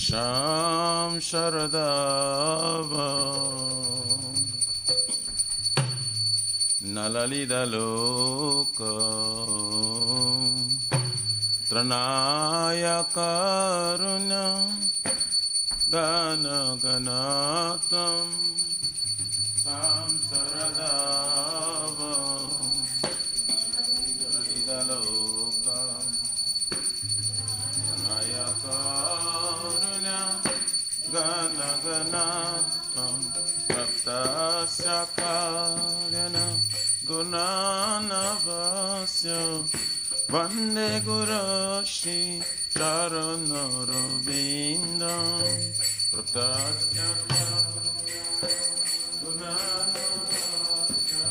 Sham Sharadava Nalalida Loka Tranaya Karuna Gana Ganatam Sam Saradava Nalalida Loka Tranaya Karuna Gana Ganatam Raptasya Kalyana Gunanavasya Vande Gurashi Charanarabindam Pratasya Gunanavasya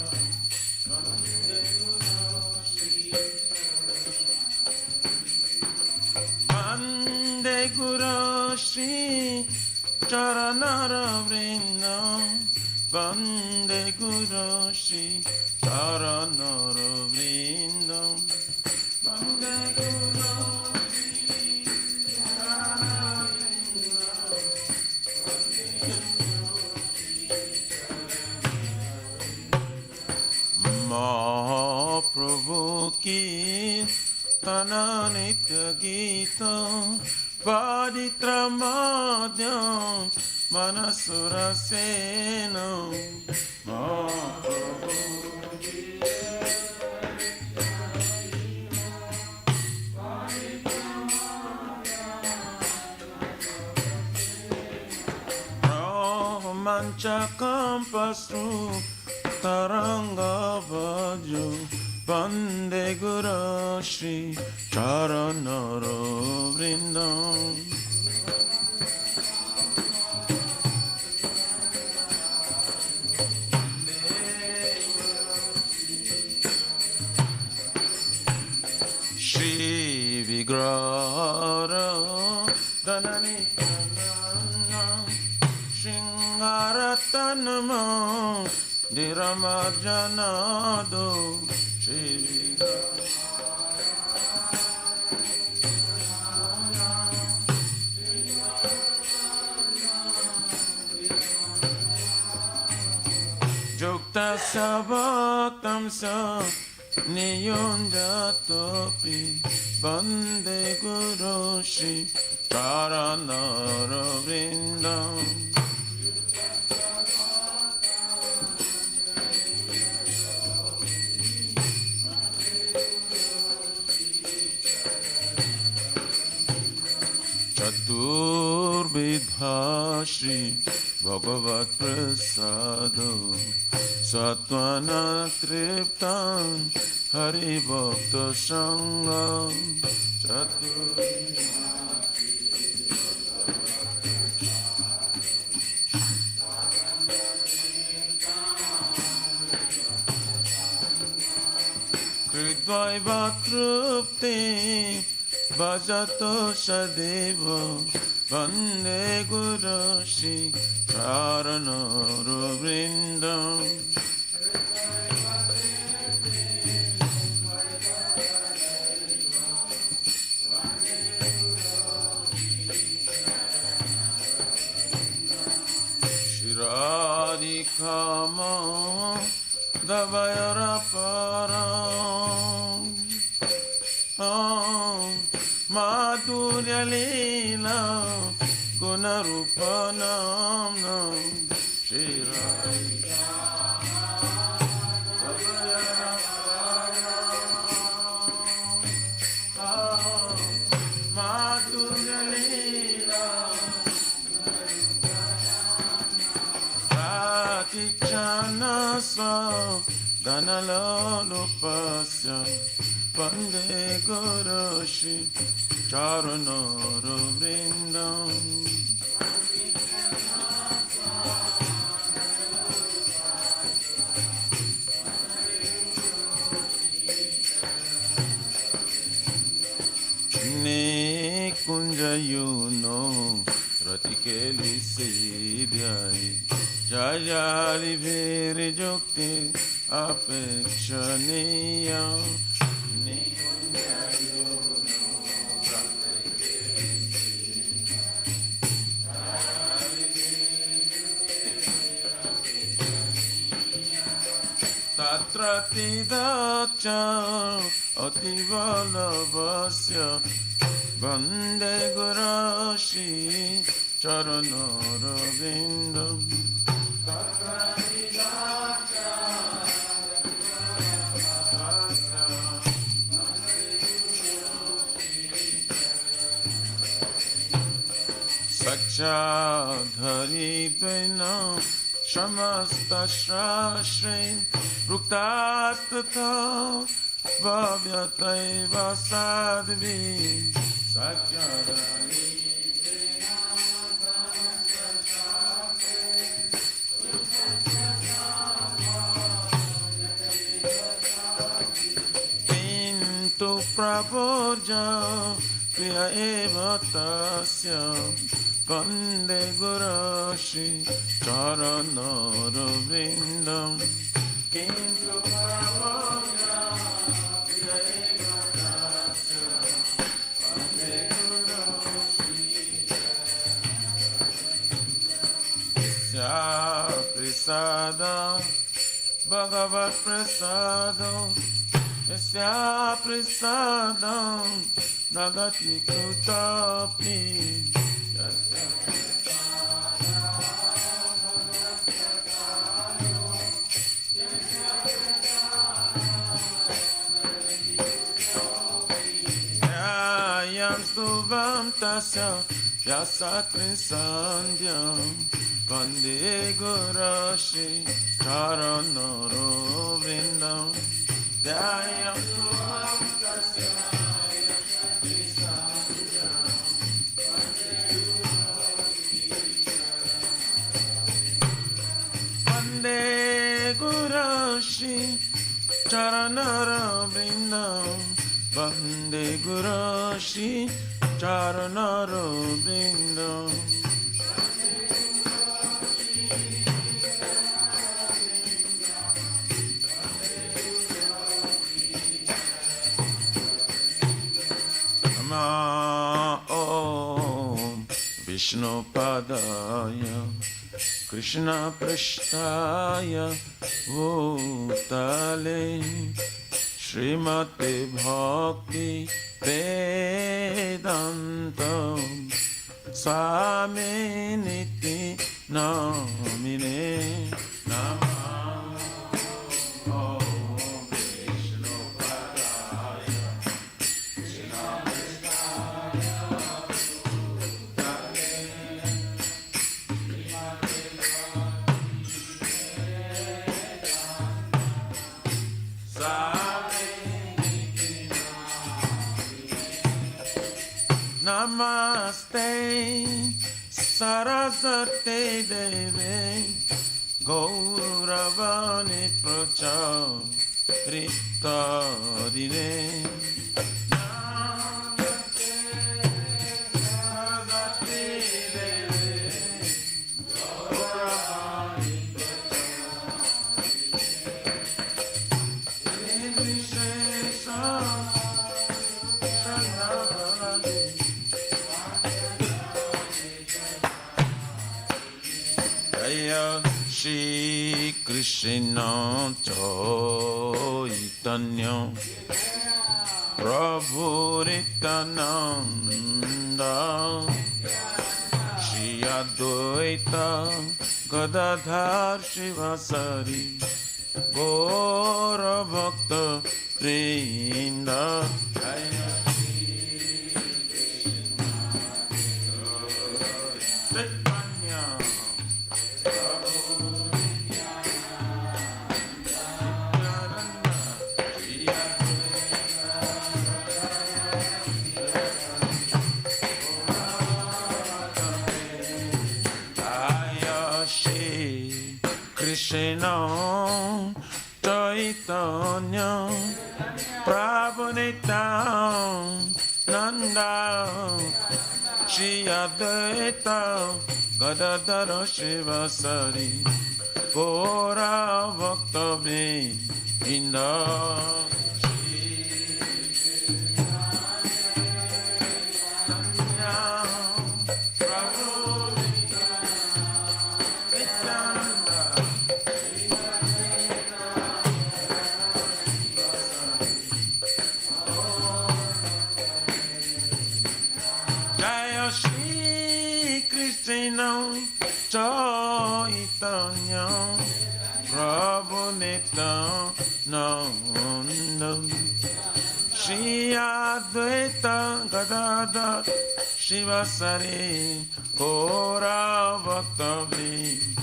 Vande Gurashi Vande Gurashi Charanarabindam Vande Gurashi Charanarabindam Vande Gurashi Charanarabindam Mahaprabhu ki Tana Nitya Gita Vaditra Madhyam Manasura Sena Mahaprabhu Mancha Kampasu Taranga Vaju Vande Gurashi Charanaro Vrindam Shri Vigrara Dhanani Shingaratanama Diramajanado Shri Jukta Sabaktam Sa Niyundatopi Vande Guru Shri Charanarabindam Chaturbidha Shri Bhagavat Prasado Satvana Triptam Hari Bhakta Sangam Chaturbidha Kridvaiva Trupti Bhajato Shadeva Vande Guru Shri Charanarabindam Shiradikama Davayara Param Madhurya Leela Gunarupanam Shiradikama Madhurya Leela Satichana Swa Dhanalopasya Vande Guru Shri Charanarabindam Nikunja Yuno Ratikeli Siddhai Jayali Viri Jukti Apekshaniya Nikunja Yuno रति दक्ष अति बलवस्य वन्दे गुरश्री चरणरविन्दम् साक्षाद्धरित्वेन समस्तशास्त्रे वृत्तास्तथा भव्यतैव साध्वी किन्तु प्रभोज प्रिय एव तस्य वन्दे गुरश्री चरणरविन्दम् किन्तु प्रभोज प्रिय एव तस्य वन्दे गुरश्री प्रसाद भगवत्प्रसाद यस्या प्रसादं नगति कुतोऽपि ध्यायं स्तुवं तस्य व्यासकृत्सन्ध्यं वन्दे गुरश्री चरणरविन्दम् ध्यायं स्तुवं तस्य वन्दे गुरश्री चरणरविन्दम् वन्दे गुरश्री चरणरविन्दम् ॐ विष्णुपदाय कृष्णपृष्ठाय भूतले श्रीमते भक्ति वेदान्त स्वामिनिति नामिने नमः। Namaste Saraswate Deve Gauravani Pracharitadine Namaste Saraswate Deve Gauravani Shri Krishna Chaitanya Prabhu Nityananda Shri Advaita Gadadhar Shivasari Gaura Bhakta Vrinda Krishna Chaitanya Prabhu Nityananda Shri Advaita Gadadhar Shivasari Gaura Bhakta Vrinda Chaitanya Prabhu Nityananda Shri Advaita Gadadhar Shivasari Kora Bhaktavi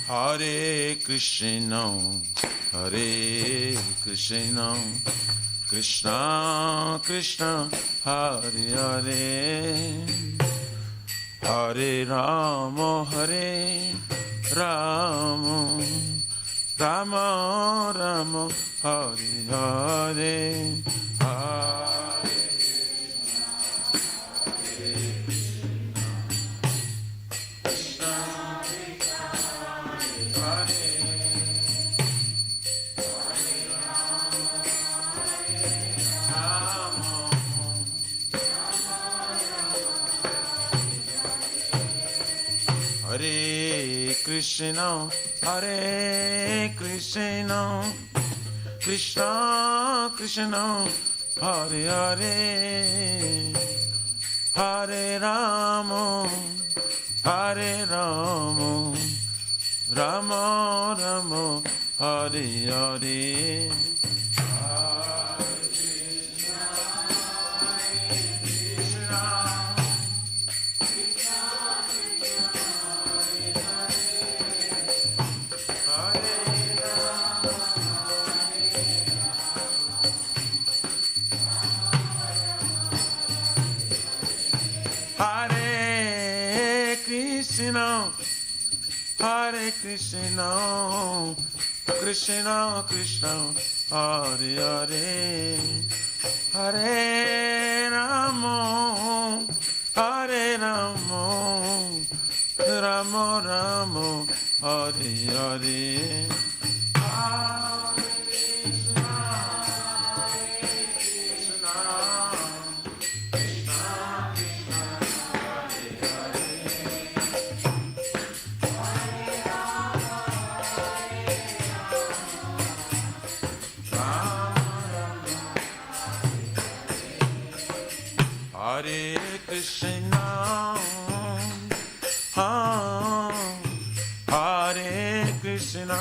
Hare Krishna, Hare Krishna, Krishna Krishna, Hare Hare, Hare Rama, Hare Rama, Rama Rama, Hare Hare, Hare Krishna, Hare Krishna, Krishna Krishna, Hare Hare, Hare Rama, Hare Rama, Rama Rama, Hare Hare. Hare Krishna, Hare Krishna, Krishna Krishna, Hare Hare, Hare Rama, Hare Rama, Rama Rama, Hare Hare. Hare Krishna, Hare Krishna,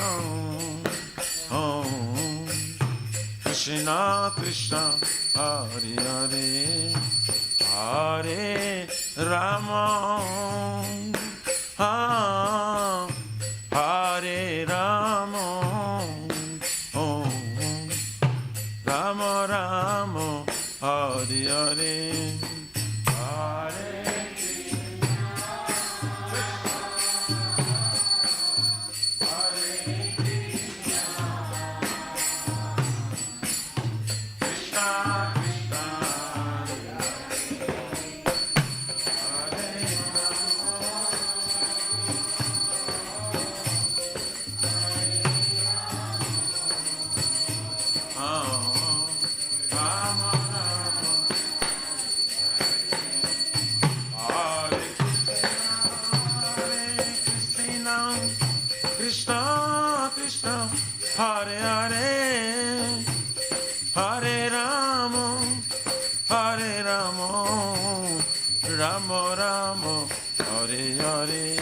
Krishna Krishna, Hare Hare, Hare Rama, Hare Rama, Rama Rama, Hare Hare. Krishna Krishna, Hare Hare, Hare Rama, Hare Rama, Rama Rama, Hare Hare.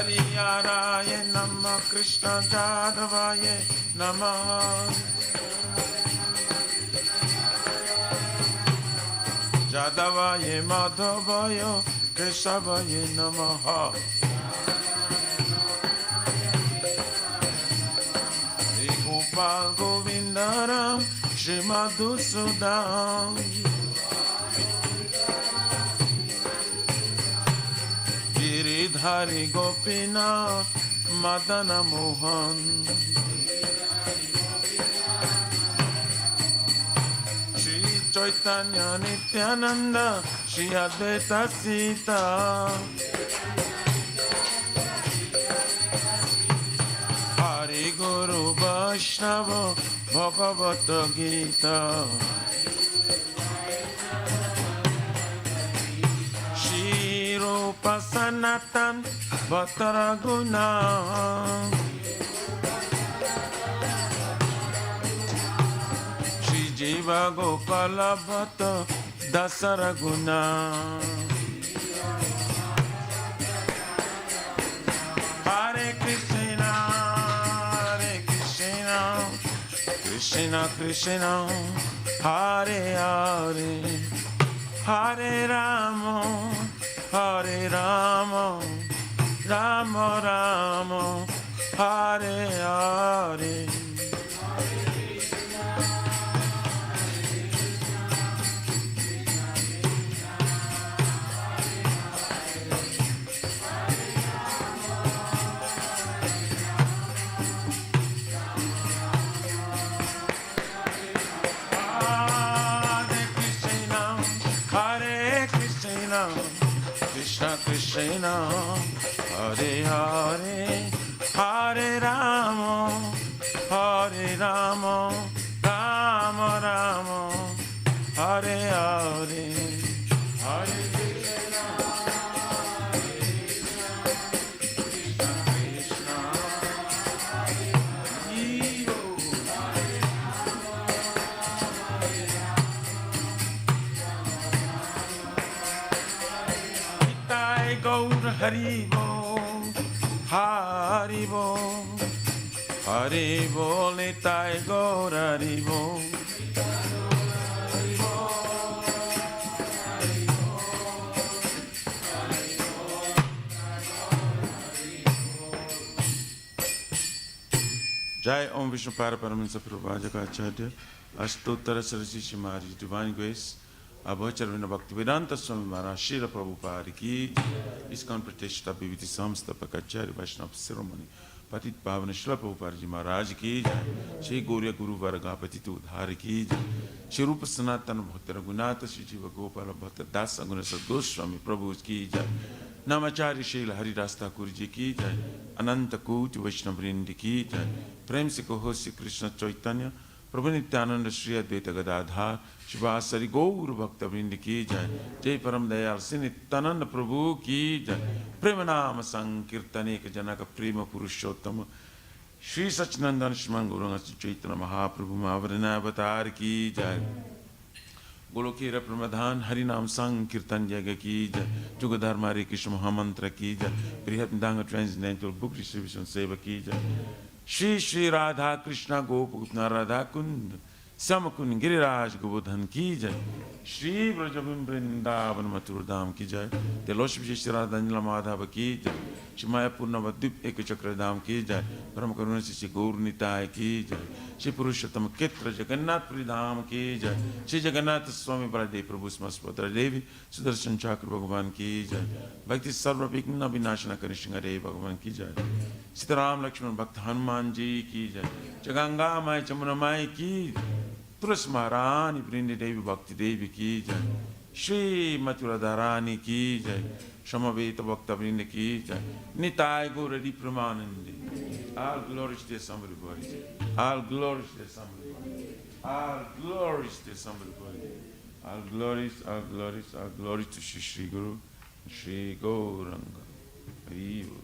Hare Namah, Krishna Jadavaya Namah, Jadavaya Madhavaya Keshavaya Namaha, Gopal Govindaram Shri Madhusudan, Giridhari Gopinath Madana Mohan, Chaitanya Nityananda Shri Advaita Sita Hari Guru Vaishnava Bhagavata Gita Shri Rupa Sanatan Bhattaraguna Shri Jiva Gopala Bhatta Dasaraguna Hare Krishna Krishna Krishna Hare Hare Hare Rama Hare Rama Rama Rama Hare Hare Krishna Krishna Hare Hare Hare Rama Hare Rama Rama Rama Hare Hare Hare Krishna Krishna Gaur Haribo, Haribo, Haribo, Nitai Gaur Haribo. Jai Om Vishnu Paraparamahansa Prabhupada Acharya, Ashtottara Saraswati Shimari, Divine Grace, Abhacharvina Bhaktivedanta Swami Maharaj, Srila Prabhupada ki, ISKCON Pratishta Bhiviti Samstapakacharya Vaishnava Ceremony, Patit Pavana Srila Prabhupada Ji Maharaj ki, Shri Gauriya Guru Varga Patitu Udhara ki, Shri Rupa Sanatana Bhakta Raghunatha, Shri Jiva Gopala Bhakta Dasa Gunasad Goswami Prabhu ki, Namacharya Srila Haridas Thakur Ji ki, Ananta Koti Vaishnava Vrindi ki, Prem Se Kaho Shri Krishna Chaitanya, Prabhu Nityananda Shri Advaita Gadadhar, Shivasari Gaur Bhakta Vrindi ki jai, Jai Param Dayal Shri Nityananda Prabhu ki jai, Premanama Sankirtaneka Janaka Prema Purushottama, Shri Sachinandana Shriman Guranga Chaitanya Mahaprabhu Mahavarana Avatar ki jai, Golokera Pramadhan Harinam Sankirtan Jaga ki jai, Jugadharma Hare Krishna Mahamantra ki jai, Prihatmidanga Transcendental Book Distribution Seva ki jai, Shri Shri Radha Krishna Gopukna Radha Kund Samakun Giriraj Govardhan ki jai, Shri Vrajabim Vrindavan Mathura Dham ki jai, Teloship Shri Radha Nila Madhava ki jai, Shri Mayapur Navadvip Ekachakra Dham ki jai, Brahma Karuna Shri Gaur Nitai ki jai, Shri Purushottama Ketra Jagannath Puri Dham ki jai, Shri Jagannath Swami Baladev Prabhu Smaspatra Devi Sudarshan Chakra Bhagavan ki jai, Bhakti Sarva Vigna Vinashana Kanishanga Devi Bhagavan ki jai, Sitaram Lakshman Bhakta Hanuman ji ki jai, Jaganga Mai Chamuna Mai ki jai, Tulas Maharani Vrindi Devi Bhakti Devi ki jai, Shri Mathura Dharani ki jai, Shamaveta Bhakta Vrindi ki jai, Nitai Gaurari Pramanandi. All glories to somebody body. All glories to somebody body. All glories to somebody body. All glories, all glories, all glories to Shri Shri Guru, Shri Gauranga. Hari Bol.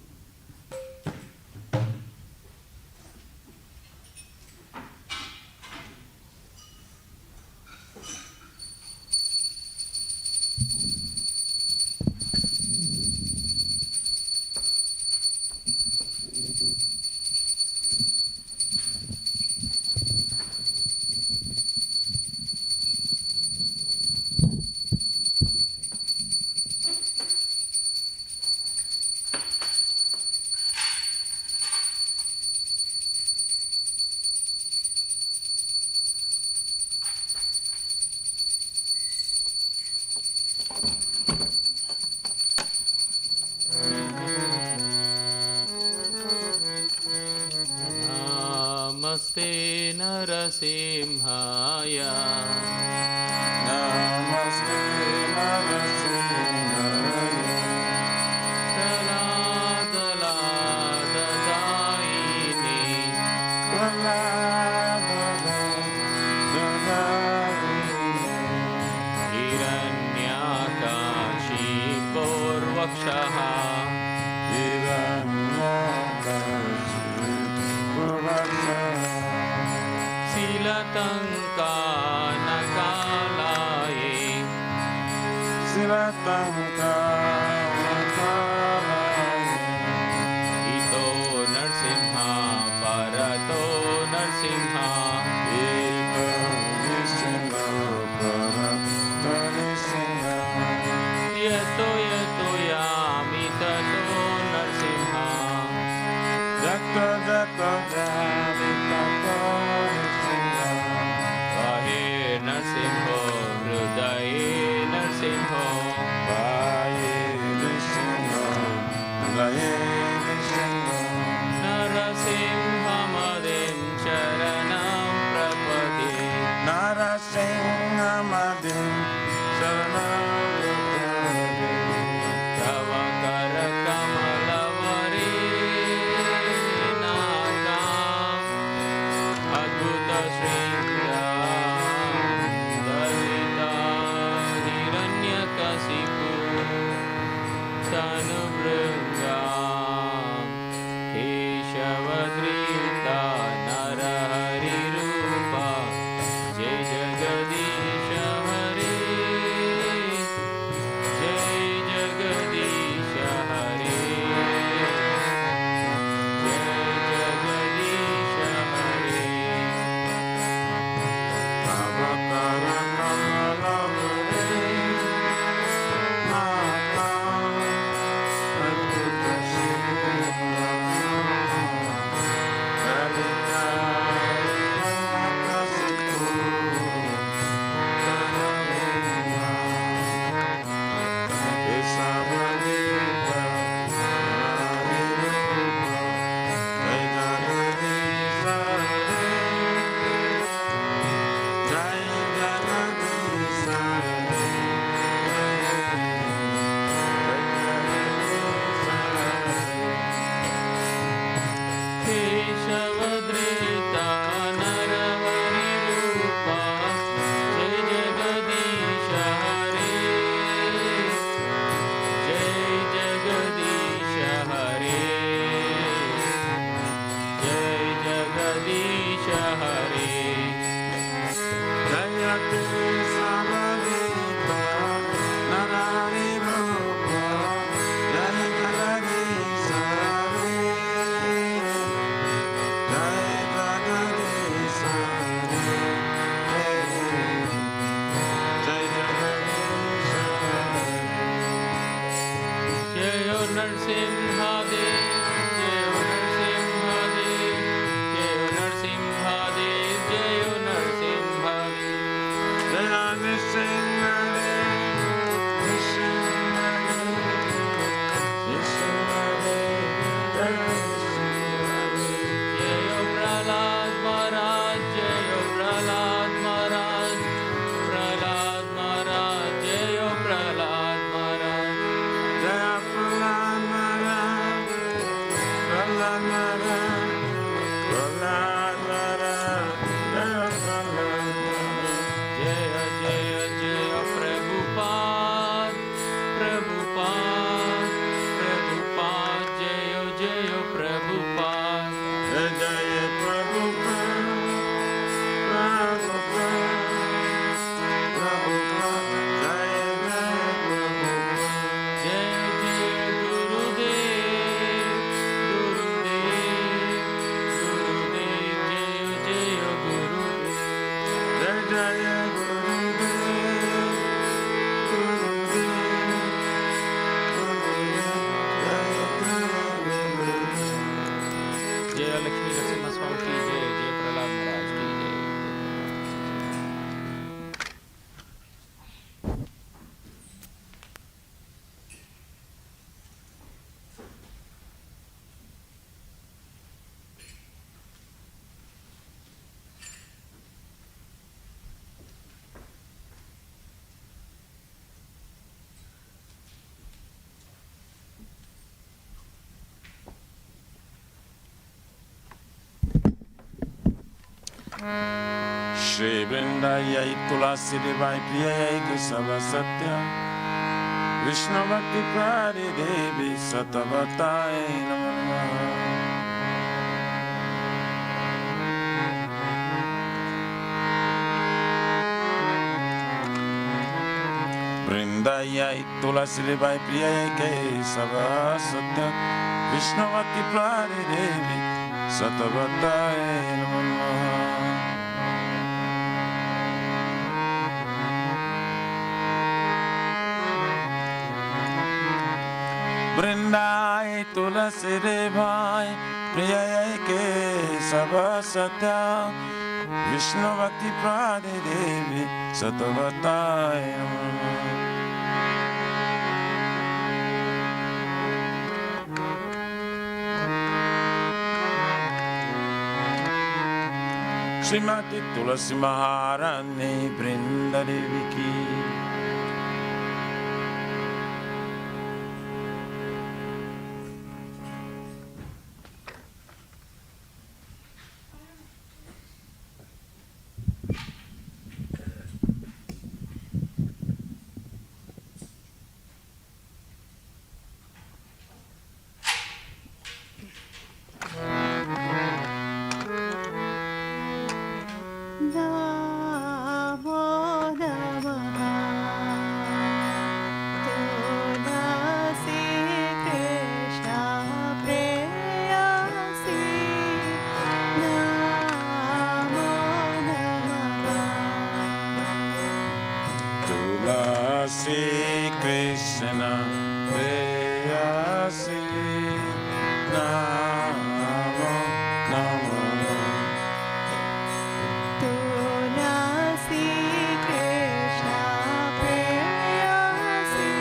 Narasimhaya. Namaste Narasimhaya. Praladadaini. Hiranyakashipurvakshaha. Silatankanakalaye. Ito Narsimha Parato Narsimha. Yato yato yami tato Narsimha. Vahe Narsimho Hridaye Narsimho. Narasimhamadim Sharanam Prapati. Tava Karakamalavare Nakam Adbhuta Shringa Dalita Hiranyakasipu Tanubhranga Keshavadrita Narahari Rupa Jai Jagadisha Hare. Jai Jagadisha Hare. Jai Jagadisha Hare. Keshavadrita Narahari Rupa Jai Jagadisha Hare. Jai Jagadisha Hare. Jai Jagadisha Hare. Jayo Narsimhadev, Jayo Narsimhadev, Jayo Narsimhadev, Jayo Narsimhadev. Jayo Prahlad Maharaj, Jayo Prahlad Maharaj, Prahlad Maharaj, Jayo Prahlad Maharaj. Jaya Jaya Jaya Prabhupada, Prabhupada, Prabhupada, Jaya Jaya Prabhupada. Jaya Jaya Gurudev, Gurudev, Gurudev, Jaya Jaya Gurudev. Jaya Lakshmi Narasimha Swami ki jai, Jaya Prahlad Maharaj ki jai. Shri Vrindayai Tulasi Devai Priyai Kesava Satya Vishnu Bhakti Prade Devi Satavatai Namaha. Vrindayai Tulasi Devai Priyai Kesava Satya Vishnu Bhakti Prade Devi Satavatai Namaha. Vrindai Tulasi Devai Priyai Kesava Satya Vishnu Bhakti Prade Devi Satavatai Namaha. Srimati Tulasi Maharani Vrinda Devi Ki. Sri Krishna Preyasi Namo Namo Tulasi Krishna Preyasi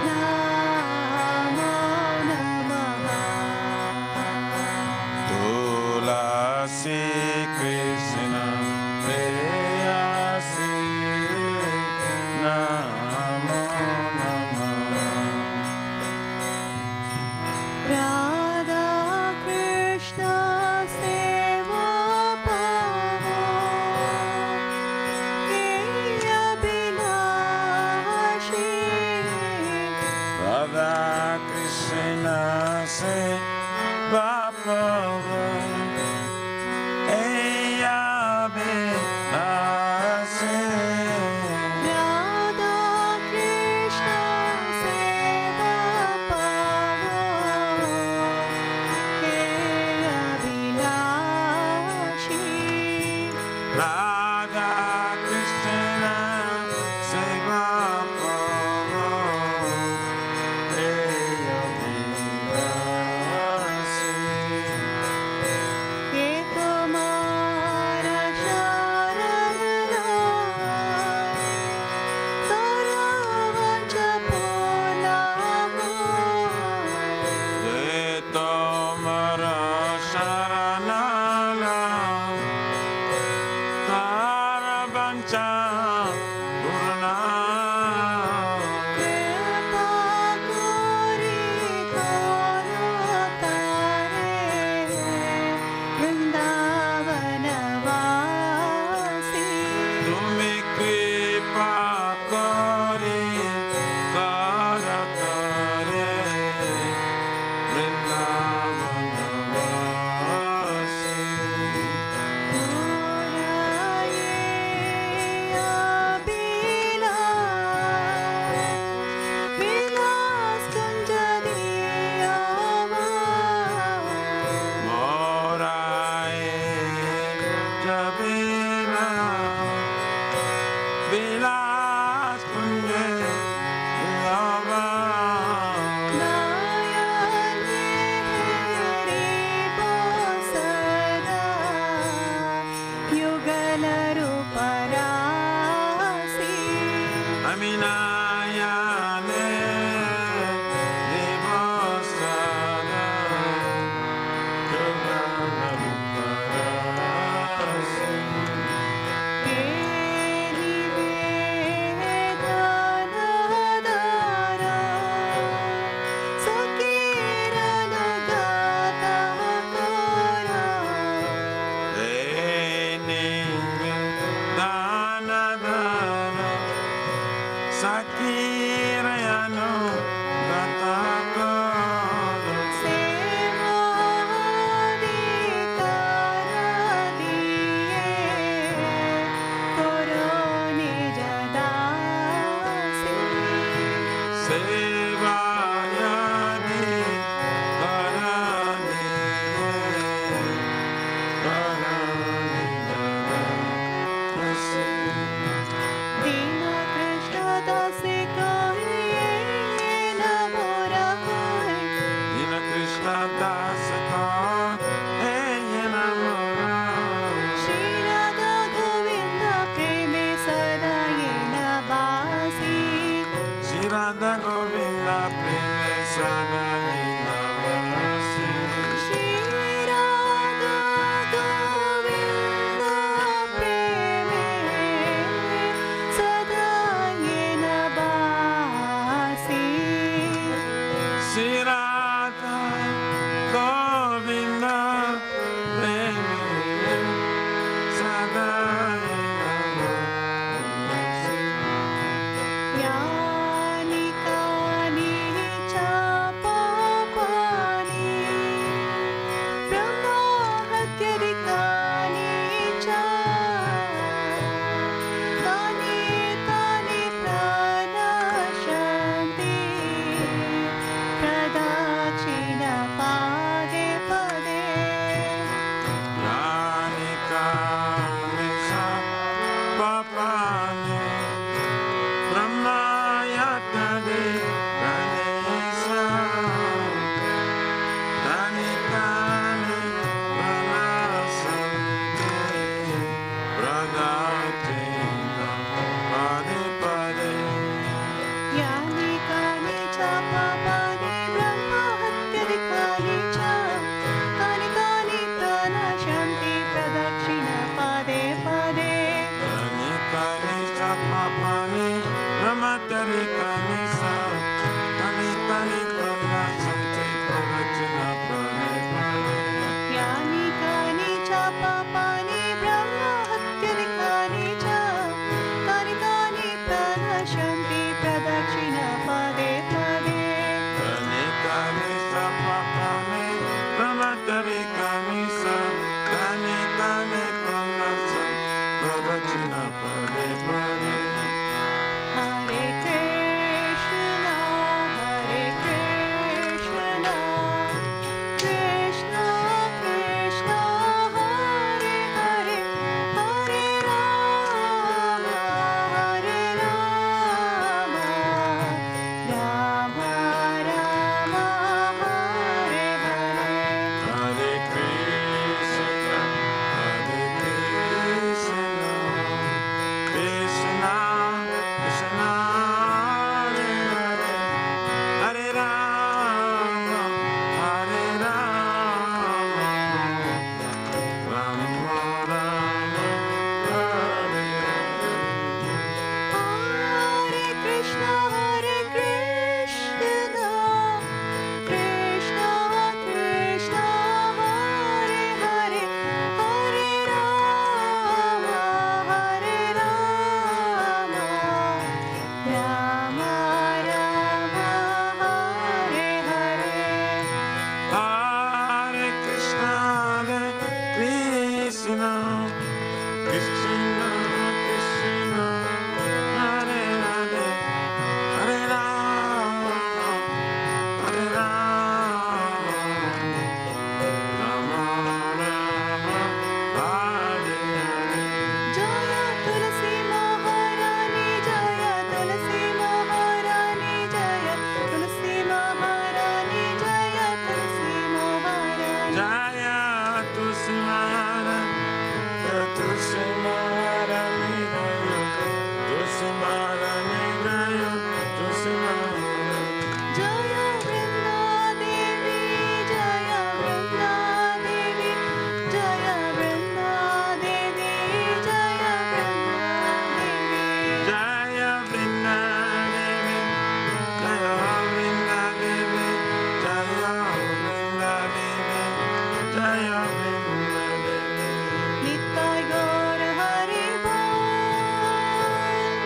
Namo Namaha. Tulasi Krishna Preyasi Namo Namo Radha Krishna Seva Pavo Heya Bilashi Radha Krishna se Bapava Eya Bilasi Radha Krishna Seva Pavo Heya Bilashi Radha Krishna Seva Pavo Eya Bilasi Ye Tumhara Sharanam Taravancha Pulamo Ye Tomara Sharanala Taravancha Purna Kripa Kori Karo Tare Vrindavanavasi Tumi Kripa Kori Karatare Vrindavanavasi Muraye Abila Vilas Kunjadiyava Morai Jabila Vilas Kunje Yava Nayane Ribosada Yugalaru Parasi Aminayane Devasana Yoganamparasi Shri Radha Govinda Preme Sada Yena Basi Yani Kani Chapapani Brahma Hatyadikani Cha Tani Tani Pranashanti Pradakshina Pade Pade Yani Kani Chapapani Brahma Hatyadikani Cha Tani Tani Pranashanti Pradakshina Pade Pade Yani Kani Chapapani Brahma Hatyadikani Cha Tani Tani Pranashanti Pradakshina Pade Pade Hare Krishna, Krishna Krishna, Hare Hare, Hare Rama, Rama Rama, Hare Hare. Hare Krishna, Krishna Krishna, Hare Hare, Hare Rama, Rama Rama, Hare Hare. Jaya Tulsi Maharani, Jaya Tulsi Maharani, Jaya Tulsi Maharani, Jaya Tulsi Maharani. Jaya Vrinda Devi, Jaya Vrinda Devi, Jaya Vrinda Devi, Jaya Vrinda Devi. Nittai Gaur Hari Bol,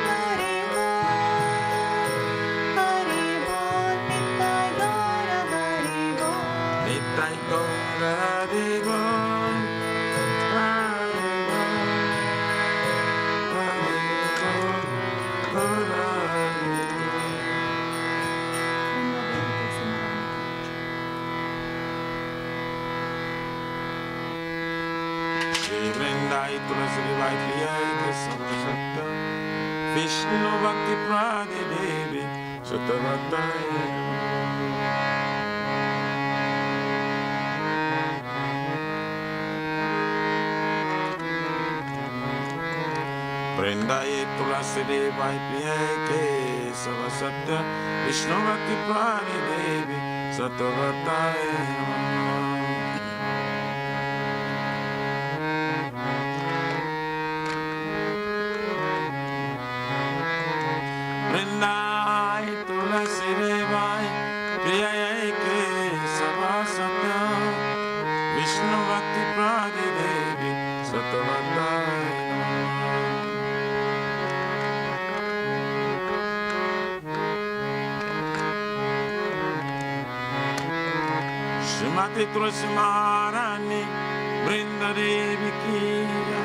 Hari Bol, Hari Bol, Nittai Gaur Hari Bol. Vishnu Bhakti Prade Devi Sutta Vrindaye tulasi devai priyake savasatya Vishnu bhakti prani devi satavataye Vrindaye tulasi devai priyake savasatya Vishnu bhakti prani devi satavataye Shrimati Tulasi Maharani Vrinda Devi Kiya.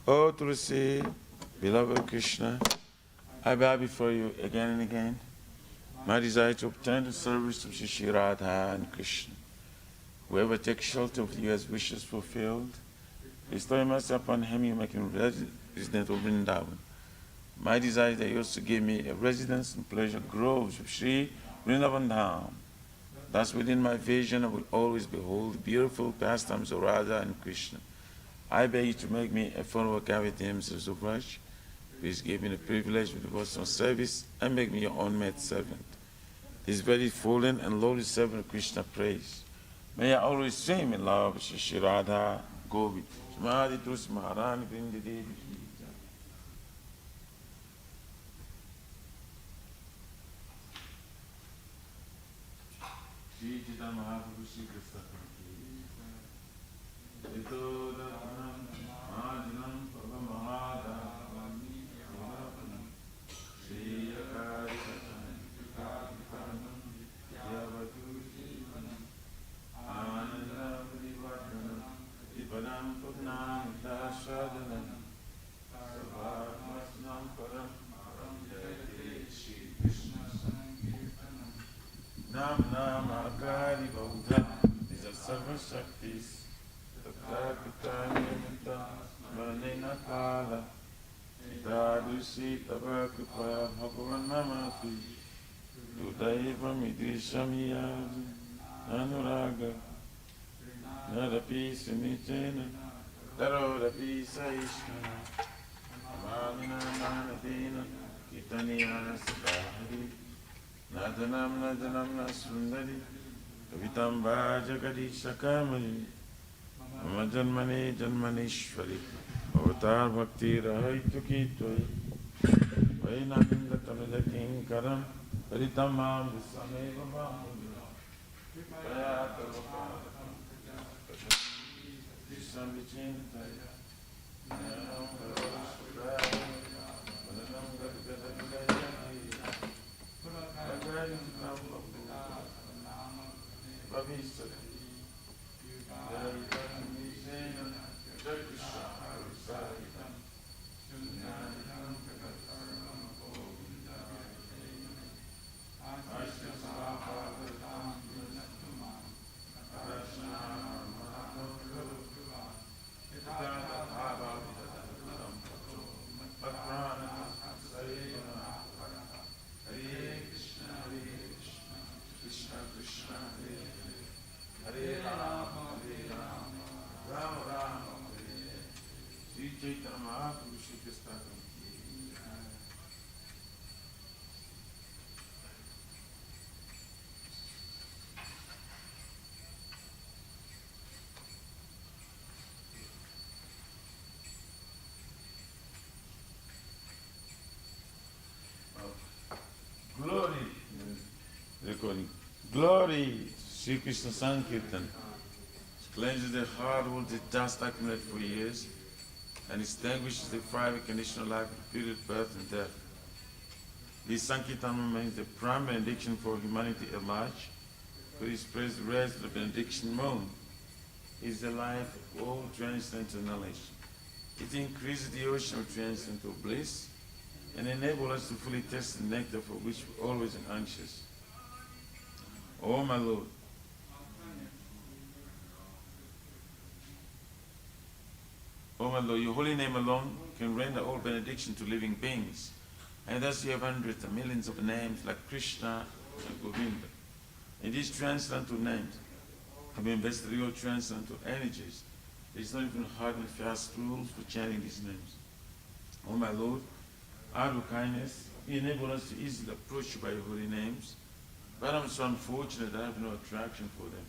Oh Tulasi, beloved Krishna, I bow before you again and again. My desire to obtain the service of Shri Radha and Krishna. Whoever takes shelter of you has wishes fulfilled. Bestow mercy upon him, you make him resident of Vrindavan. My desire is that you also give me a residence in pleasure groves of Sri Vrindavan Dham. Thus within my vision I will always behold the beautiful pastimes of Radha and Krishna. I beg you to make me a follower cavity Mr. Subraj. Please give me the privilege of devotional service and make me your own maid servant. This very fallen and lowly servant of Krishna praise. May I always swim in love with Shri Radha Govind. Shrimati Tulasi Maharani Vrinda Devi. Shri Chaitanya Mahaprabhu Shri Krishna Ito Datanam Majanam Pavamahada Shri Akari Satanam Yavatu Shivanam Anandam Vivadhanam Vipadam Purnam Dashadanam Sarvasnam Param Jayate Shri Krishna Sankirtanam Nam Nam Akari Bauddha Nija Sarva Shaktis Tathagata Niyamita Smanena Kala Dadusi Tabakapa Bhagavan Namati Udaiva Midrisham Yadu Anuraga Narapi Sunichena Darodapi Saishkana Amamina Manadina Kitaniya Sabahari Nadanam Nadanam Nasundari Kavitam Bhajagadi Sakamani Mama Janmani Janmanishwari Avatar Bhakti Rahaitu Kitwai Vainanda Tamila Kinkaram Paritamam Visameva Mahmudra Vayata Vapata Visham Vichintaya Nanam Garoshudaya Vanam Gadgadagaya Vagayam Namba Bhavisati Jaitam Vishena Jagrishana Saitam Sunyanam Kagasaram Govindaya Asya Sahapatam Yunatuman Arashanam Mahatam Karukuva Itata Bhava Vidadatam Pato Patrana Sayana Hare Krishna Krishna Krishna Hare Rama Rama Rama Hare Sri Chaitanya Mahaprabhu Shri Krishna Glory, recording. Glory, Sri Krishna Sankirtan. Cleanses the heart, holds the dust accumulated for years, and extinguishes the fire of conditional life, repeated birth and death. This Sankirtan remains the prime benediction for humanity at large, for his praise the rest of the benediction moan is the life of all transcendental knowledge. It increases the ocean of transcendental bliss and enables us to fully taste the nectar for which we're always anxious. Oh my Lord, oh my Lord, your holy name alone can render all benediction to living beings. And thus you have hundreds and millions of names like Krishna and Govinda. In these transcendental names, have invested your transcendental energies. There's not even hard and fast rules for chanting these names. Oh my Lord, out of kindness, you enable us to easily approach you by your holy names, but I'm so unfortunate that I have no attraction for them.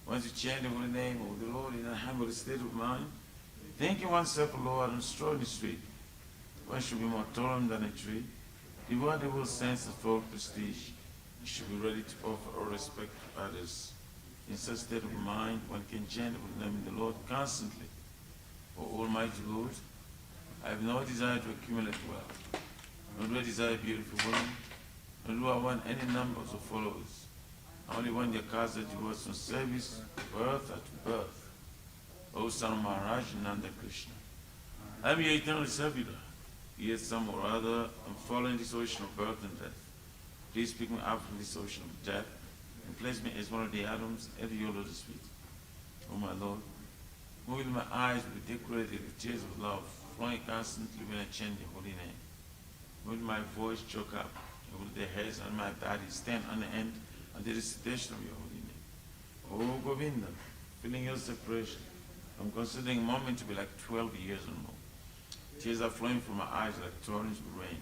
Once you chant the holy name of the Lord in a humble state of mind, thinking oneself a Lord and strong street, one should be more tolerant than a tree, devoid of all sense of false prestige. You should be ready to offer all respect to others. In such state of mind, one can chant the holy name of the Lord constantly. O Almighty Lord, I have no desire to accumulate wealth, nor do I desire beautiful women, nor do I want any numbers of followers. I only want your cause that you was from service, birth after birth. O son of Maharaj Nanda Krishna, I am your eternal servitor, yet some or other am following this ocean of birth and death. Please pick me up from this ocean of death and place me as one of the atoms at your lotus feet. O my Lord, move with my eyes will be decorated with tears of love, flowing constantly when I chant your holy name. Will my voice choke up, and will the hairs on my body stand on the end of the recitation of your holy name? O Govinda, feeling your separation, I'm considering a moment to be like 12 years or more. Tears are flowing from my eyes like torrents of rain,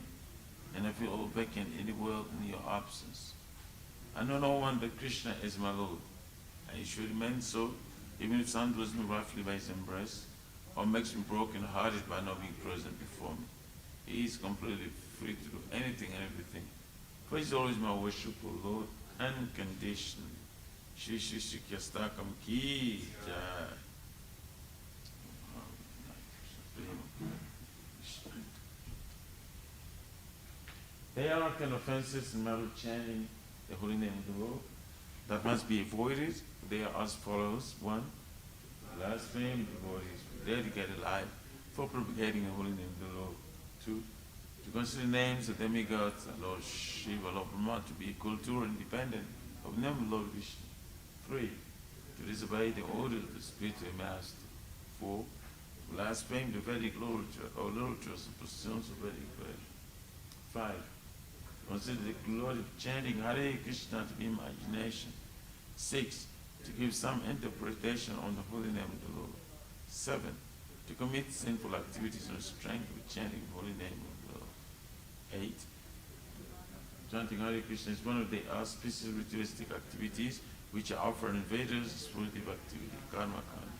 and I feel all vacant in the world in your absence. I know no one but Krishna is my Lord, and he should remain so, even if someone draws me roughly by his embrace, or makes me broken-hearted by not being present before me. He is completely free to do anything and everything, for he is always my worshipful Lord, unconditionally. Shri Shri Shri Kyastakam Ki Jai. There are 10 offenses in matter of chanting the holy name of the Lord that must be avoided. They are as follows. 1. Blaspheme devotees who dedicate a life for propagating the holy name of the Lord. 2. To consider names of demigods, Lord Shiva, Lord Brahma, to be equal to or independent of the name of Lord Vishnu. 3. To disobey the orders of the spiritual master. 4. Blaspheme the Vedic literature or literatures and pursuits of Vedic pleasure. 5. Consider the glory of chanting Hare Krishna to be imagination. 6. To give some interpretation on the holy name of the Lord. 7. To commit sinful activities and strength with chanting the holy name of the Lord. 8. Chanting Hare Krishna is one of the auspicious ritualistic activities which are offered in Vedas as spiritual activity, karma kanda.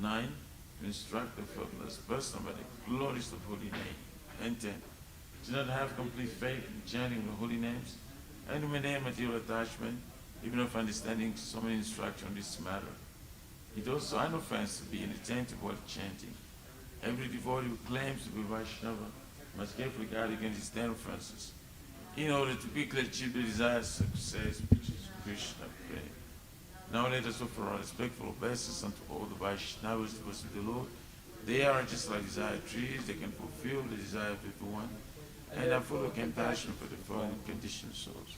9. To instruct the faithless person by the glories of holy name. And 10. Do not have complete faith in chanting the holy names and maintain material attachment, even of understanding so many instructions on this matter. It also an offense to be inattentive while chanting. Every devotee who claims to be Vaishnava must carefully guard against these 10 offenses in order to quickly achieve the desired success, which is Krishna prema. Now let us offer our respectful obeisance unto all the Vaishnavas, devotees of the Lord. They are just like desired trees, they can fulfill the desire of everyone, and are full of compassion for the fallen conditioned souls.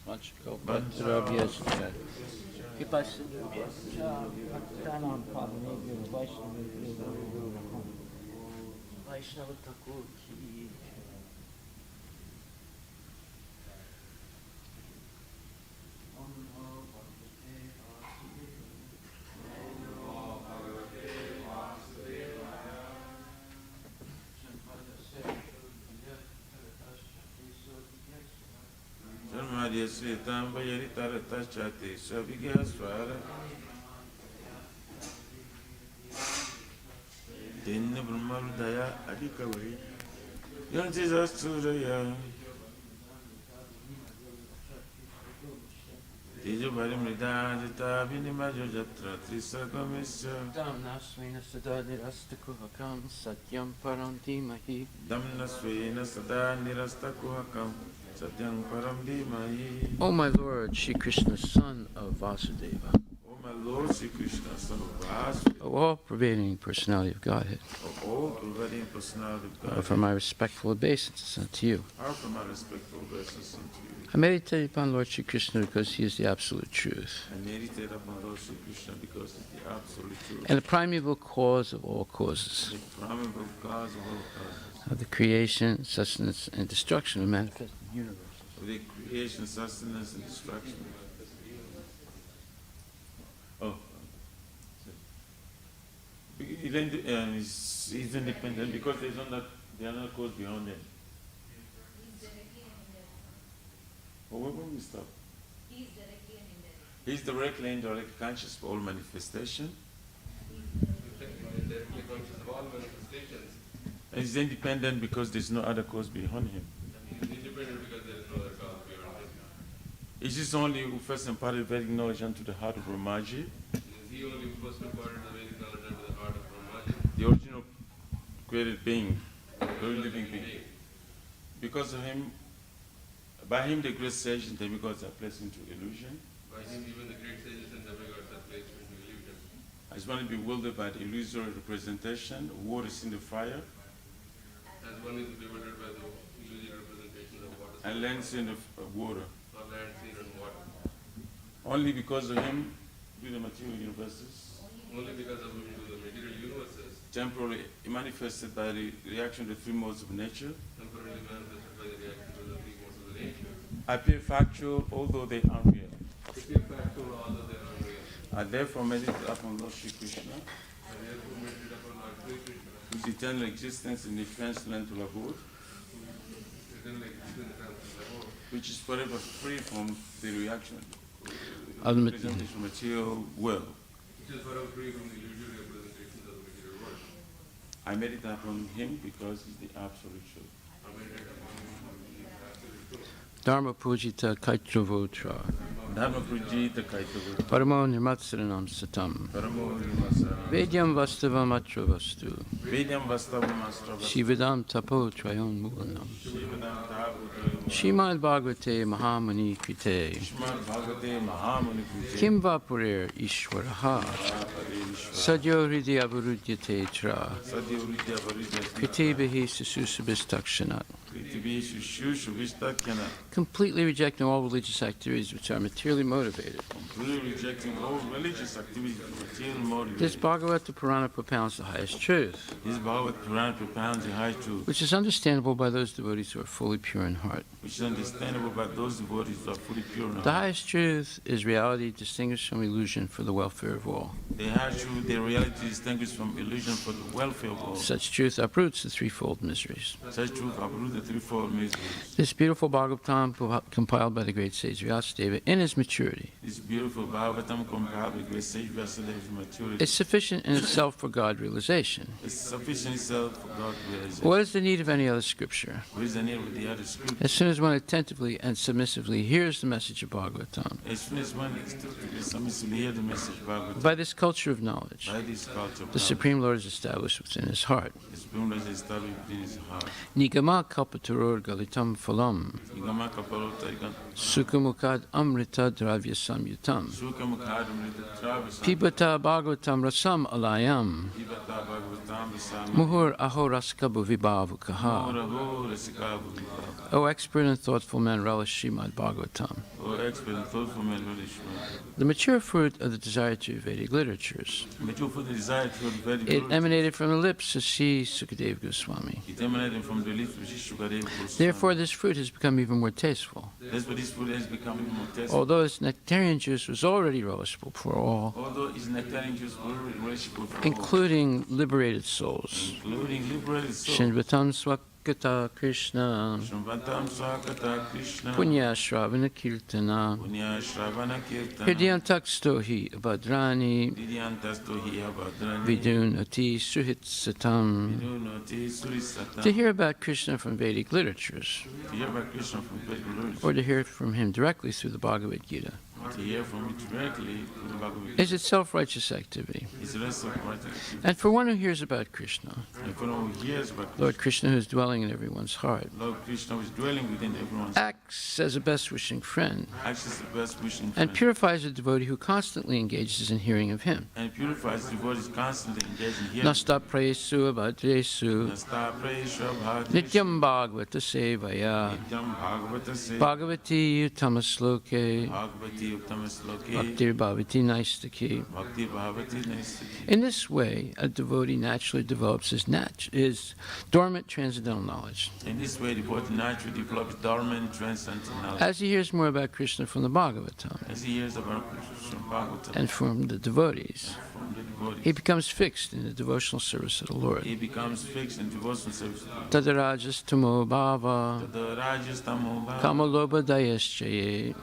Vaishnava Thakur ki. Madhya Sritam Vayari Tarata Chati Savigya Swara Dinna Brahma Daya Adikavari Yanti Zasturaya Tijo Barimrida Jita Vinimajo Jatra Trisagamisya Damna Swena Sada Nirasta Kuhakam Satyam Paranti Mahi. Damna Swena Sada Nirasta Kuhakam Satyam Param Dhimahi. O my Lord, Shri Krishna, son of Vasudeva, O my Lord Shri Krishna, son of Vasudeva, O all-pervading personality of Godhead, O all-pervading personality of God, offer my respectful obeisances unto you. offer my respectful obeisance unto you. I meditate upon Lord Shri Krishna because he is the absolute truth I meditate upon Lord Shri Krishna because it's the absolute truth, and the primeval cause of all causes, the primeval cause of all causes, of the creation, sustenance, and destruction of manifested universes. of the creation, sustenance, and destruction He's independent because there are no cause beyond him. Well, where will we stop? He's directly and indirectly conscious of all manifestation. Directly conscious of all manifestations. And he's independent because there's no other cause beyond him. He's independent because there is no other cause beyond him. Is this only who first imparted Vedic knowledge unto the heart of Brahmaji? Is he only who first imparted the Vedic knowledge unto the heart of Brahmaji? The original created being, very living being. Because of him, by him the great sages and demigods are placed into illusion. By him even the great sages and demigods are placed into illusion. As one is bewildered by the illusory representation, water is in the fire, As one is bewildered by the illusory representation of water, and land in the water. or land, sea, and water. Only because of him do the material universes Only because of him do the material universes temporarily manifested by the reaction to the three modes of nature temporarily manifested by the reaction to the three modes of the nature. appear factual, although they are unreal. Appear factual, although they are unreal. I therefore meditate upon Lord Shri Krishna, And therefore meditate upon Lord Sri Krishna, whose eternal existence in the transcendental abode, eternal existence and abode, which is forever free from the reaction Of the representation of material world. which is forever free from the illusory representations of the material world. I meditate upon him because he's the absolute truth. I meditate upon him because he is absolute truth. Dharma Pujita Kaitravotra Dharma Prajita Kaitava, Paramo Nirmatsaranam Satam Paramo Vimasa, Vedyam Vastavam Atra Vastu Vedyam Vastavam Astra Shivedam Tapo Trayon Mulanam Shivadam Tabu, Shrimad Bhagavate Mahamani Krite Shmad Bhagavate Mahamuni Kriti, Kim Vapure Ishwaraha Sadyo Hridya Avarudhyate Tra Sadhya Uridya Varidya, Krite Behi Sususabhistakshanat. Kriti Shushu Vistakyana, Completely rejecting all religious activities which are materially motivated. completely rejecting all religious activities for material motives. This Bhagavata Purana propounds the highest truth, This Bhagavad Purana propounds the high truth, which is understandable by those devotees who are fully pure in heart. which is understandable by those devotees who are fully pure in The heart. highest truth is reality distinguished from illusion for the welfare of all. The high truth, the reality distinguished from illusion for the welfare of all. Such truth uproots the threefold miseries. Such truth uproot the threefold miseries. This beautiful Bhagavatam compiled by the great sage Vyasadeva in his maturity This beautiful Bhagavatam compiled with great sage Vyasadeva's maturity is sufficient in itself for God realization. is sufficient itself for God to realize. What is the need of any other scripture? What is the need with the other scripture? As soon as one attentively and submissively hears the message of Bhagavatam, As soon as one submissively hear the message of Bhagavatam, by this culture of knowledge, by this culture, the Supreme Lord is established within his heart. the Supreme Lord is established within his heart. Nigama kalpataror galitam phalam, Igama Kapalota, sukhamukad amrita dravya samyutam, Sukha Mukhadam, Travis, pibata bhagavatam rasam alayam, Ibata Bhagavatam, Visami, muhur ahoraskabu vibhavukaha. Moraho, Rasikabu, O expert and thoughtful man, relish Srimad Bhagavatam. O expert and thoughtful man, Relishma. The mature fruit of the desire to Vedic literatures. Mature for the desire to very It good. emanated from the lips of Sri Sukadeva Goswami. It emanated from the lips of Shukadev Goswami. Therefore, this fruit has become even more tasteful. That's what this food has become more tasteful. Although its nectarian juice was already relishable for all, Although its nectarian juice were relishable for all, including liberated souls. including liberated souls. Shinvatam Swakata Krishna, Shambhatam Swakata Krishna, Punya Shravana Kirtana, Punya Shravana Kirtana, Hridyantakstohi Bhadrani, Vidyantastohi Abhadrani, Vidunati Suhit Satam. Vidunati Surisata. To hear about Krishna from Vedic literatures, To hear about Krishna from Vedic literature, or to hear from him directly through the Bhagavad Gita, or to hear from it directly from the Bhagavad is Gita, itself righteous activity. is the rest of righteousness. And for one who hears about Krishna, And for one who hears about Lord Krishna who is dwelling in everyone's heart, Lord Krishna is dwelling within everyone's acts as a best wishing friend, acts the best wishing and friend, purifies a devotee who constantly engages in hearing of him. and purifies the devotees constantly engaged in hearing. Nasta presu abhadresu, Nasta Prayeshwa Bhadresh, nityam bhagavata sevaya, Nityam Bhagavata Se, bhagavati utamasloke, Bhagavati Uttama Sloke, Bhaktir Bhavati Naistaki. Bhakti Bhavati Naistaki. In this way, a devotee naturally develops his dormant transcendental knowledge. In this way, the devotee naturally develops dormant transcendental knowledge. As he hears more about Krishna from the Bhagavatam As he hears about Krishna Bhagavatam and from the devotees, from the devotees, he becomes fixed in the devotional service of the Lord. he becomes fixed in devotional service. Tadarajas tamo bhava, The Rajastamo Bhava, kamaloba dayaschaye,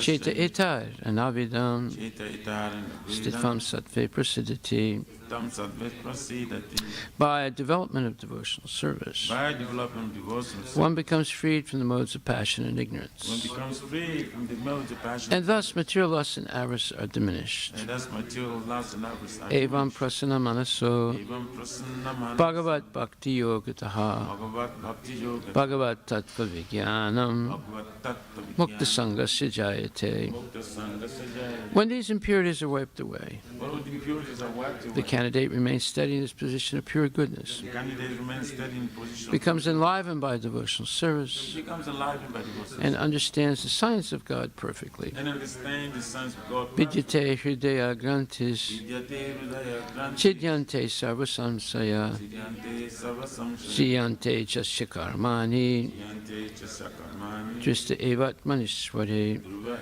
cheta etar anavidam, Cheta Itaran, stitvam sattve prasidati. Tam Sadvet Prasidati. By development of devotional service, By developing devotional service, one becomes freed from the modes of passion and one ignorance. becomes free from the modes of passion. And thus material lust and avarice are diminished. And that's material loss and avarice. Evam prasana manaso, Evam Prasanna bhagavat bhakti yogataha, Bhagavat Bhakti Yoga. bhagavat tattva vijnanam, Bhagavat Tattva mukta sangasya jayate. Mukta Sangha Sajaya. When these impurities are wiped away, All the impurities are wiped away. the candidate remains steady in his position of pure goodness, The candidate remains steady in position. becomes enlivened by devotional service, Becomes alive by devotion. and understands the science of God perfectly. And understand the science of God. Vidyate hridaya grantis, Vidyate Hridaya Granthi. chidyante sarvasamsaya, Siddhante Sarvasamsaya. siyante chasya karmani, Siddhante Chasakarmani. drista evat manishware. Dhruva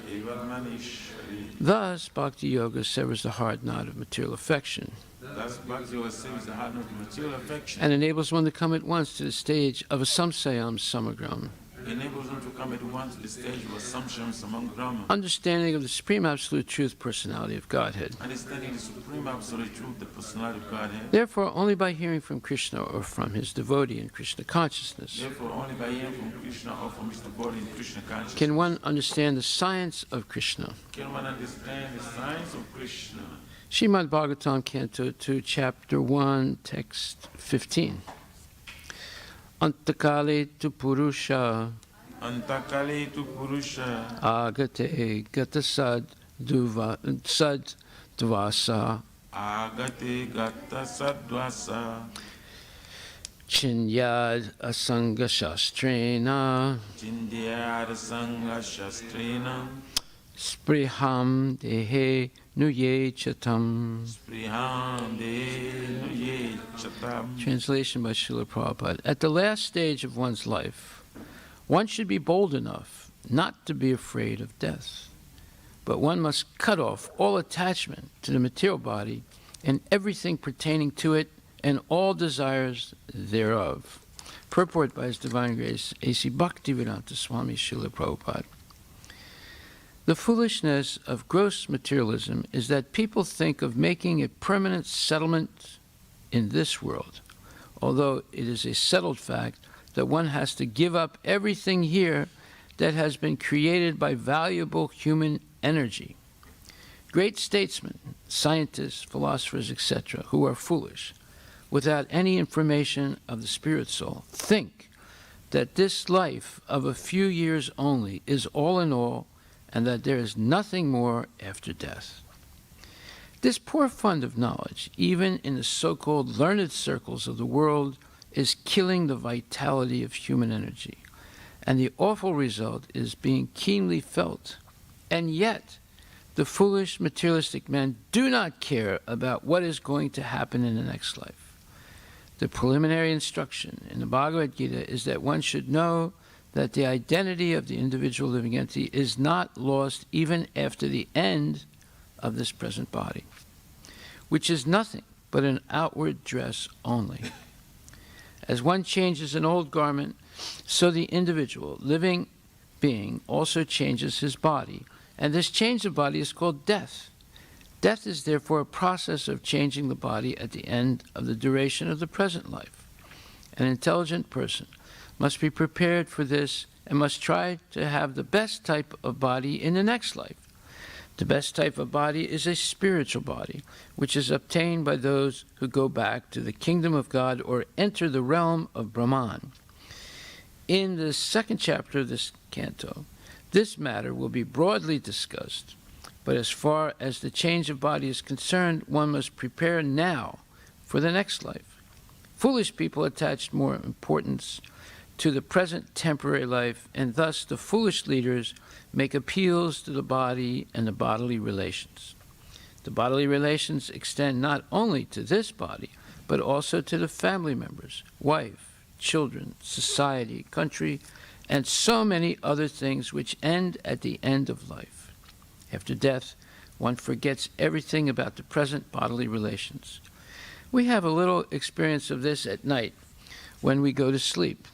Evatmanishwari. Thus, bhakti yoga severs the hard knot of material affection Thus, Bhakti Yoga saves the heart of material affection. and enables one to come at once to the stage of a samsayam samagram, Enables them to come at once to the stage of assumption among Brahma. understanding of the supreme absolute truth personality of Godhead. Understanding the supreme absolute truth, the personality of Godhead. Therefore, only by hearing from Krishna or from his devotee in Krishna consciousness Therefore, only by hearing from Krishna or from his devotee in Krishna consciousness can one understand the science of Krishna. can one understand the science of Krishna. Srimad Bhagavatam, Canto 2, Chapter 1, Text 15. Antakale tu purusha Antakale tu Purusha. agate gatasad dvasa Agate Gata Sadvasa. chinyad asanga shastrena Chindyada Sangha Shastrena. spriham dehe nuye chatam. Priham De Chatam. Translation by Srila Prabhupada. At the last stage of one's life, one should be bold enough not to be afraid of death. But one must cut off all attachment to the material body and everything pertaining to it and all desires thereof. Purport by His Divine Grace, A.C. Bhaktivedanta Swami Srila Prabhupada. The foolishness of gross materialism is that people think of making a permanent settlement in this world, although it is a settled fact that one has to give up everything here that has been created by valuable human energy. Great statesmen, scientists, philosophers, etc., who are foolish, without any information of the spirit soul, think that this life of a few years only is all in all, and that there is nothing more after death. This poor fund of knowledge, even in the so-called learned circles of the world, is killing the vitality of human energy, and the awful result is being keenly felt. And yet, the foolish materialistic men do not care about what is going to happen in the next life. The preliminary instruction in the Bhagavad Gita is that one should know that the identity of the individual living entity is not lost even after the end of this present body, which is nothing but an outward dress only. As one changes an old garment, so the individual living being also changes his body, and this change of body is called death. Death is therefore a process of changing the body at the end of the duration of the present life. An intelligent person must be prepared for this and must try to have the best type of body in the next life. The best type of body is a spiritual body, which is obtained by those who go back to the kingdom of God or enter the realm of Brahman. In the second chapter of this canto, this matter will be broadly discussed, but as far as the change of body is concerned, one must prepare now for the next life. Foolish people attach more importance to the present temporary life, and thus the foolish leaders make appeals to the body and the bodily relations. The bodily relations extend not only to this body, but also to the family members, wife, children, society, country, and so many other things which end at the end of life. After death, one forgets everything about the present bodily relations. We have a little experience of this at night when we go to sleep.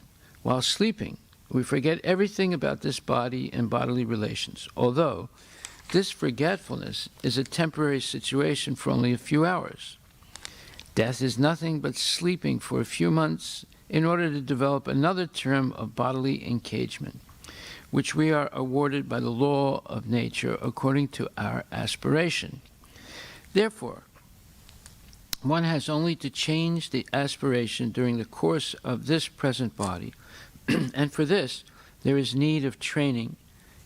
While sleeping, we forget everything about this body and bodily relations, although this forgetfulness is a temporary situation for only a few hours. Death is nothing but sleeping for a few months in order to develop another term of bodily engagement, which we are awarded by the law of nature according to our aspiration. Therefore, one has only to change the aspiration during the course of this present body, and for this there is need of training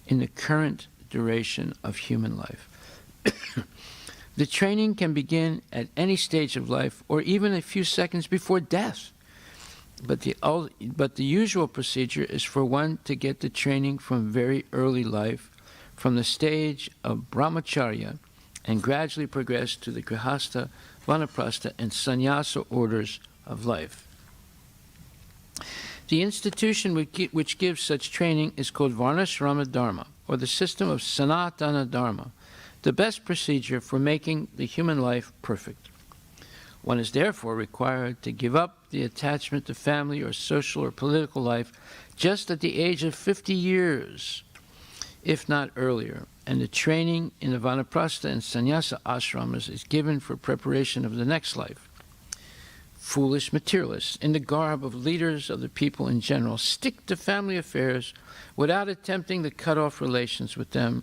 in the current duration of human life. The training can begin at any stage of life or even a few seconds before death. But the usual procedure is for one to get the training from very early life, from the stage of brahmacharya, and gradually progress to the grihastha, vanaprastha, and sannyasa orders of life. The institution which gives such training is called varnashrama dharma, or the system of sanatana dharma, the best procedure for making the human life perfect. One is therefore required to give up the attachment to family or social or political life just at the age of 50 years, if not earlier, and the training in the vanaprastha and sannyasa ashramas is given for preparation of the next life. Foolish materialists, in the garb of leaders of the people in general, stick to family affairs without attempting to cut off relations with them,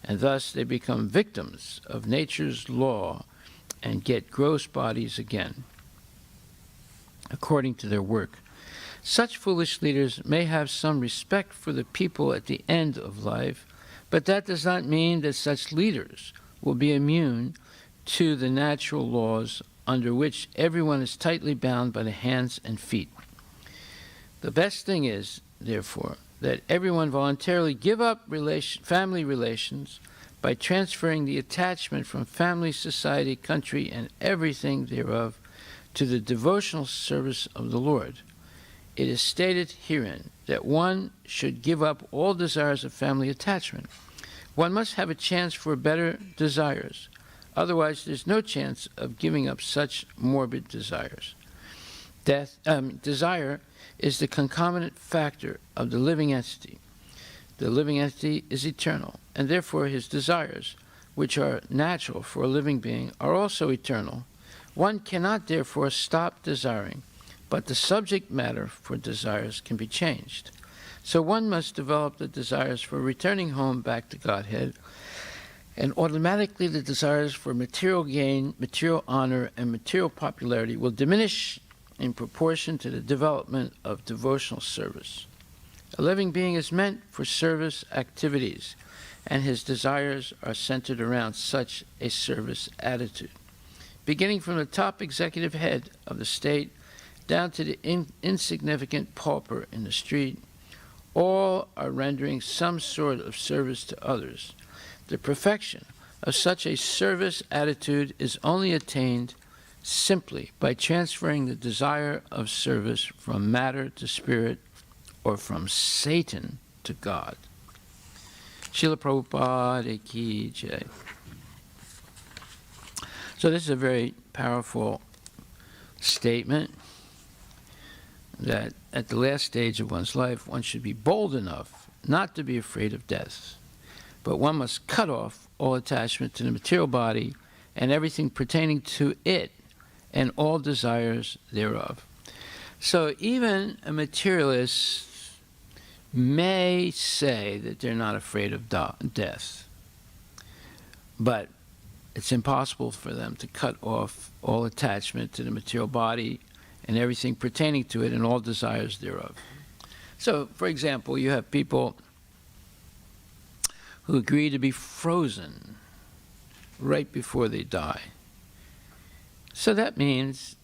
and thus they become victims of nature's law and get gross bodies again, according to their work. Such foolish leaders may have some respect for the people at the end of life, but that does not mean that such leaders will be immune to the natural laws under which everyone is tightly bound by the hands and feet. The best thing is, therefore, that everyone voluntarily give up family relations by transferring the attachment from family, society, country, and everything thereof to the devotional service of the Lord. It is stated herein that one should give up all desires of family attachment. One must have a chance for better desires. Otherwise, there's no chance of giving up such morbid desires. Desire is the concomitant factor of the living entity. The living entity is eternal, and therefore his desires, which are natural for a living being, are also eternal. One cannot therefore stop desiring, but the subject matter for desires can be changed. So one must develop the desires for returning home back to Godhead, and automatically the desires for material gain, material honor, and material popularity will diminish in proportion to the development of devotional service. A living being is meant for service activities, and his desires are centered around such a service attitude. Beginning from the top executive head of the state down to the insignificant pauper in the street, all are rendering some sort of service to others. The perfection of such a service attitude is only attained simply by transferring the desire of service from matter to spirit, or from Satan to God. Srila Prabhupada Ki Jai. So this is a very powerful statement that at the last stage of one's life, one should be bold enough not to be afraid of death, but one must cut off all attachment to the material body and everything pertaining to it and all desires thereof. So even a materialist may say that they're not afraid of death, but it's impossible for them to cut off all attachment to the material body and everything pertaining to it and all desires thereof. So, for example, you have people who agree to be frozen right before they die. So that means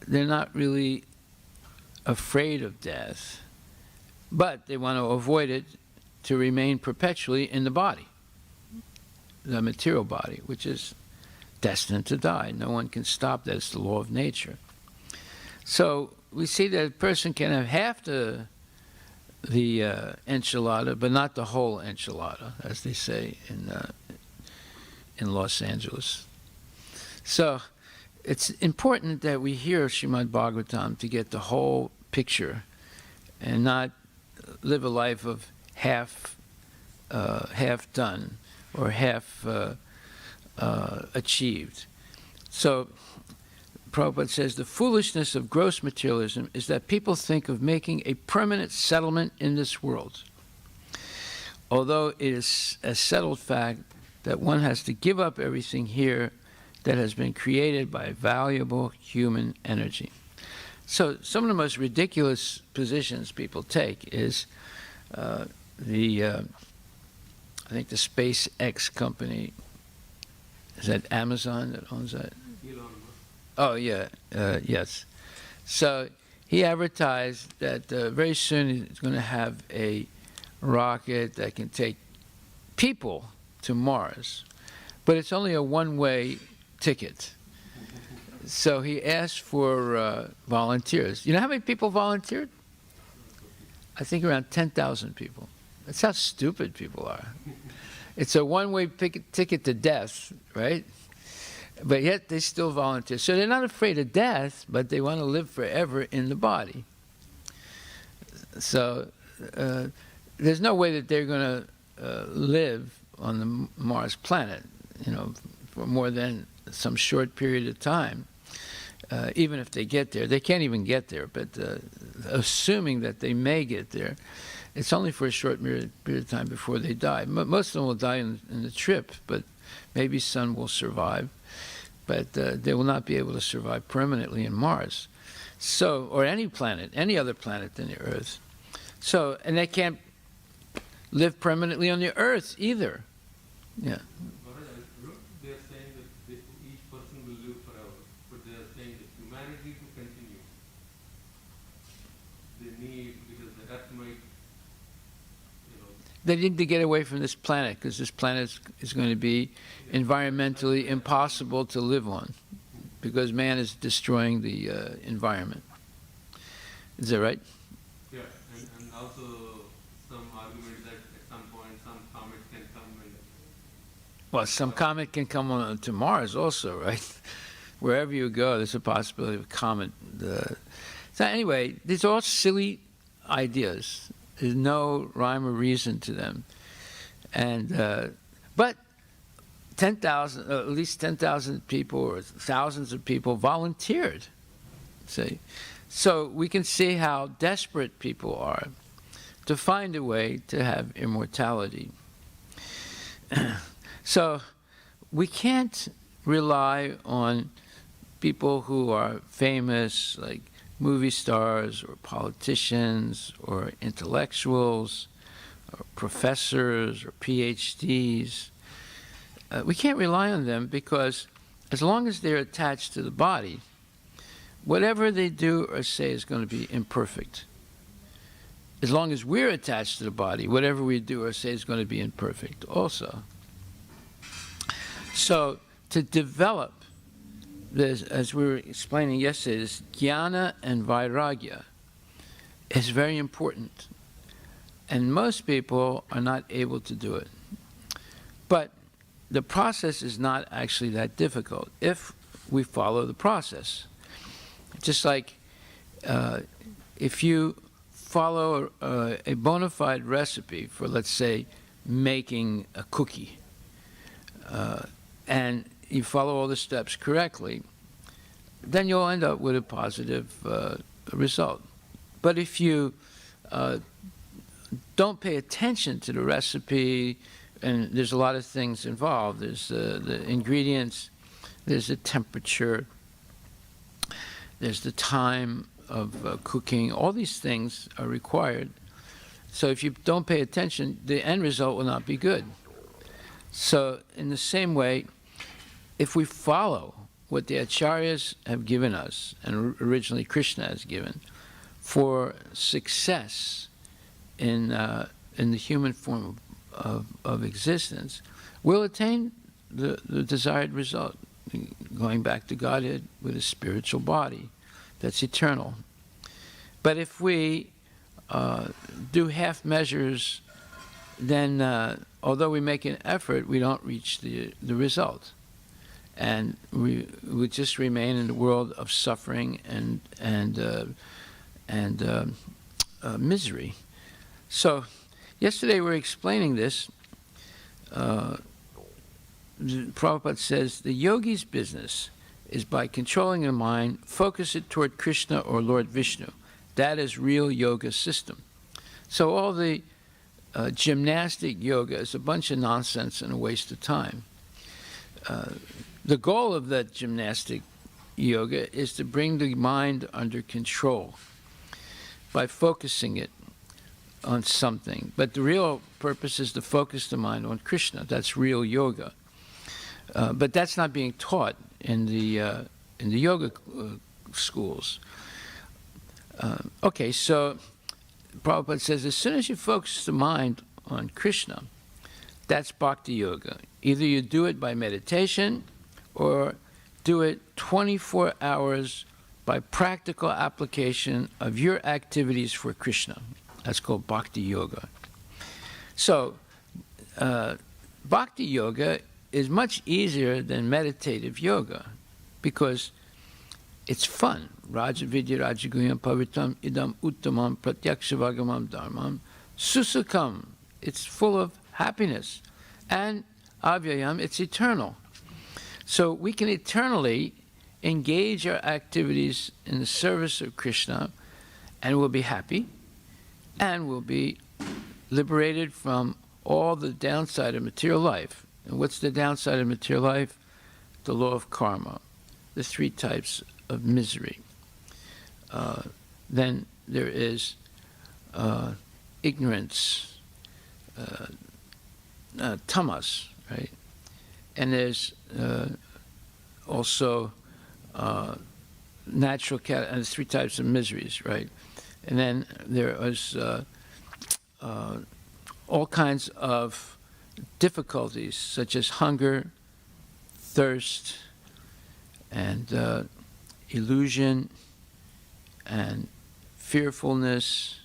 they're not really afraid of death, but they want to avoid it to remain perpetually in the body, the material body, which is destined to die. No one can stop that. It's the law of nature. So we see that a person can have half the enchilada, but not the whole enchilada, as they say in Los Angeles. So it's important that we hear Srimad Bhagavatam to get the whole picture and not live a life of half done or half achieved. So Prabhupada says the foolishness of gross materialism is that people think of making a permanent settlement in this world, although it is a settled fact that one has to give up everything here that has been created by valuable human energy. So some of the most ridiculous positions people take is I think the SpaceX company, is that Amazon that owns that? Oh, yeah, yes. So he advertised that very soon he's going to have a rocket that can take people to Mars, but it's only a one-way ticket. So he asked for volunteers. You know how many people volunteered? I think around 10,000 people. That's how stupid people are. It's a one-way ticket to death, right? But yet they still volunteer. So they're not afraid of death, but they want to live forever in the body. So there's no way that they're going to live on the Mars planet, for more than some short period of time. Even if they get there, they can't even get there. But assuming that they may get there, it's only for a short period of time before they die. Most of them will die in the trip, but maybe some will survive. But they will not be able to survive permanently in Mars, or any planet, any other planet than the Earth. So, and they can't live permanently on the Earth either. Yeah. They're saying that each person will live forever, but they're saying that humanity to continue, they need, because the Earth might, They need to get away from this planet because this planet is going to be environmentally impossible to live on because man is destroying the environment. Is that right? Yeah, and also some arguments that at some point some comet can come and... Well, some comet can come on to Mars also, right? Wherever you go, there's a possibility of a comet. So anyway, these are all silly ideas. There's no rhyme or reason to them. And but 10,000, at least 10,000 people or thousands of people volunteered. See? So we can see how desperate people are to find a way to have immortality. So we can't rely on people who are famous, like movie stars or politicians or intellectuals or professors or PhDs. We can't rely on them because as long as they're attached to the body, whatever they do or say is going to be imperfect. As long as we're attached to the body, whatever we do or say is going to be imperfect also. So to develop this, as we were explaining yesterday, this jnana and vairagya is very important. And most people are not able to do it. But the process is not actually that difficult if we follow the process. Just like if you follow a bona fide recipe for, let's say, making a cookie, and you follow all the steps correctly, then you'll end up with a positive result. But if you don't pay attention to the recipe, and there's a lot of things involved. There's the ingredients, there's the temperature, there's the time of cooking. All these things are required. So if you don't pay attention, the end result will not be good. So in the same way, if we follow what the acharyas have given us, and originally Krishna has given, for success in in the human form of existence will attain the desired result, going back to Godhead with a spiritual body that's eternal. But if we do half measures, then although we make an effort, we don't reach the result. And we would just remain in the world of suffering and misery. So yesterday we were explaining this. Prabhupada says the yogi's business is by controlling the mind, focus it toward Krishna or Lord Vishnu. That is real yoga system. So all the gymnastic yoga is a bunch of nonsense and a waste of time. The goal of that gymnastic yoga is to bring the mind under control by focusing it on something. But the real purpose is to focus the mind on Krishna. That's real yoga. But that's not being taught in the yoga schools. Okay, so Prabhupada says as soon as you focus the mind on Krishna, that's bhakti yoga. Either you do it by meditation or do it 24 hours by practical application of your activities for Krishna. That's called bhakti yoga. So, bhakti yoga is much easier than meditative yoga because it's fun. Raja Vidya Rajaguyam Pavitam Idam Uttamam Pratyaksha Dharmam Susukam. It's full of happiness. And Avyayam, it's eternal. So we can eternally engage our activities in the service of Krishna, and we'll be happy, and we'll be liberated from all the downside of material life. And what's the downside of material life? The law of karma, the three types of misery. Then there is ignorance, tamas, right? And there's also natural and there's three types of miseries, right? And then there is all kinds of difficulties, such as hunger, thirst, and illusion, and fearfulness,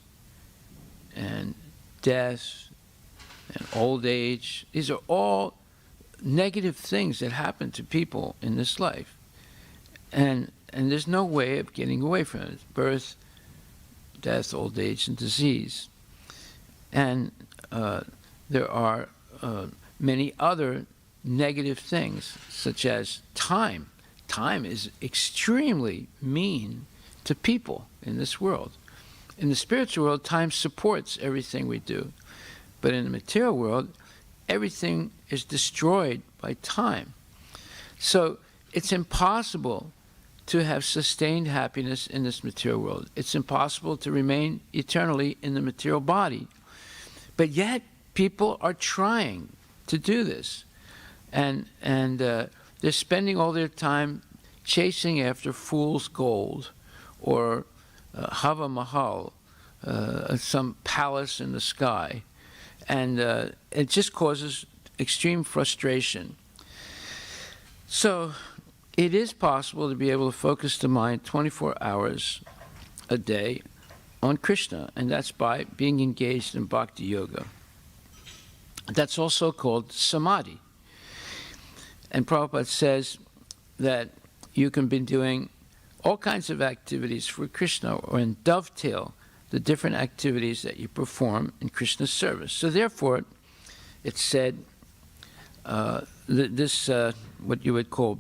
and death, and old age. These are all negative things that happen to people in this life. And there's no way of getting away from it. Birth, death, old age, and disease. And there are many other negative things, such as time. Time is extremely mean to people in this world. In the spiritual world, time supports everything we do. But in the material world, everything is destroyed by time. So it's impossible to have sustained happiness in this material world. It's impossible to remain eternally in the material body. But yet, people are trying to do this. And they're spending all their time chasing after fool's gold or Hava Mahal, some palace in the sky. And it just causes extreme frustration. So it is possible to be able to focus the mind 24 hours a day on Krishna, and that's by being engaged in bhakti yoga. That's also called samadhi. And Prabhupada says that you can be doing all kinds of activities for Krishna or dovetail the different activities that you perform in Krishna's service. So therefore, it's said this, what you would call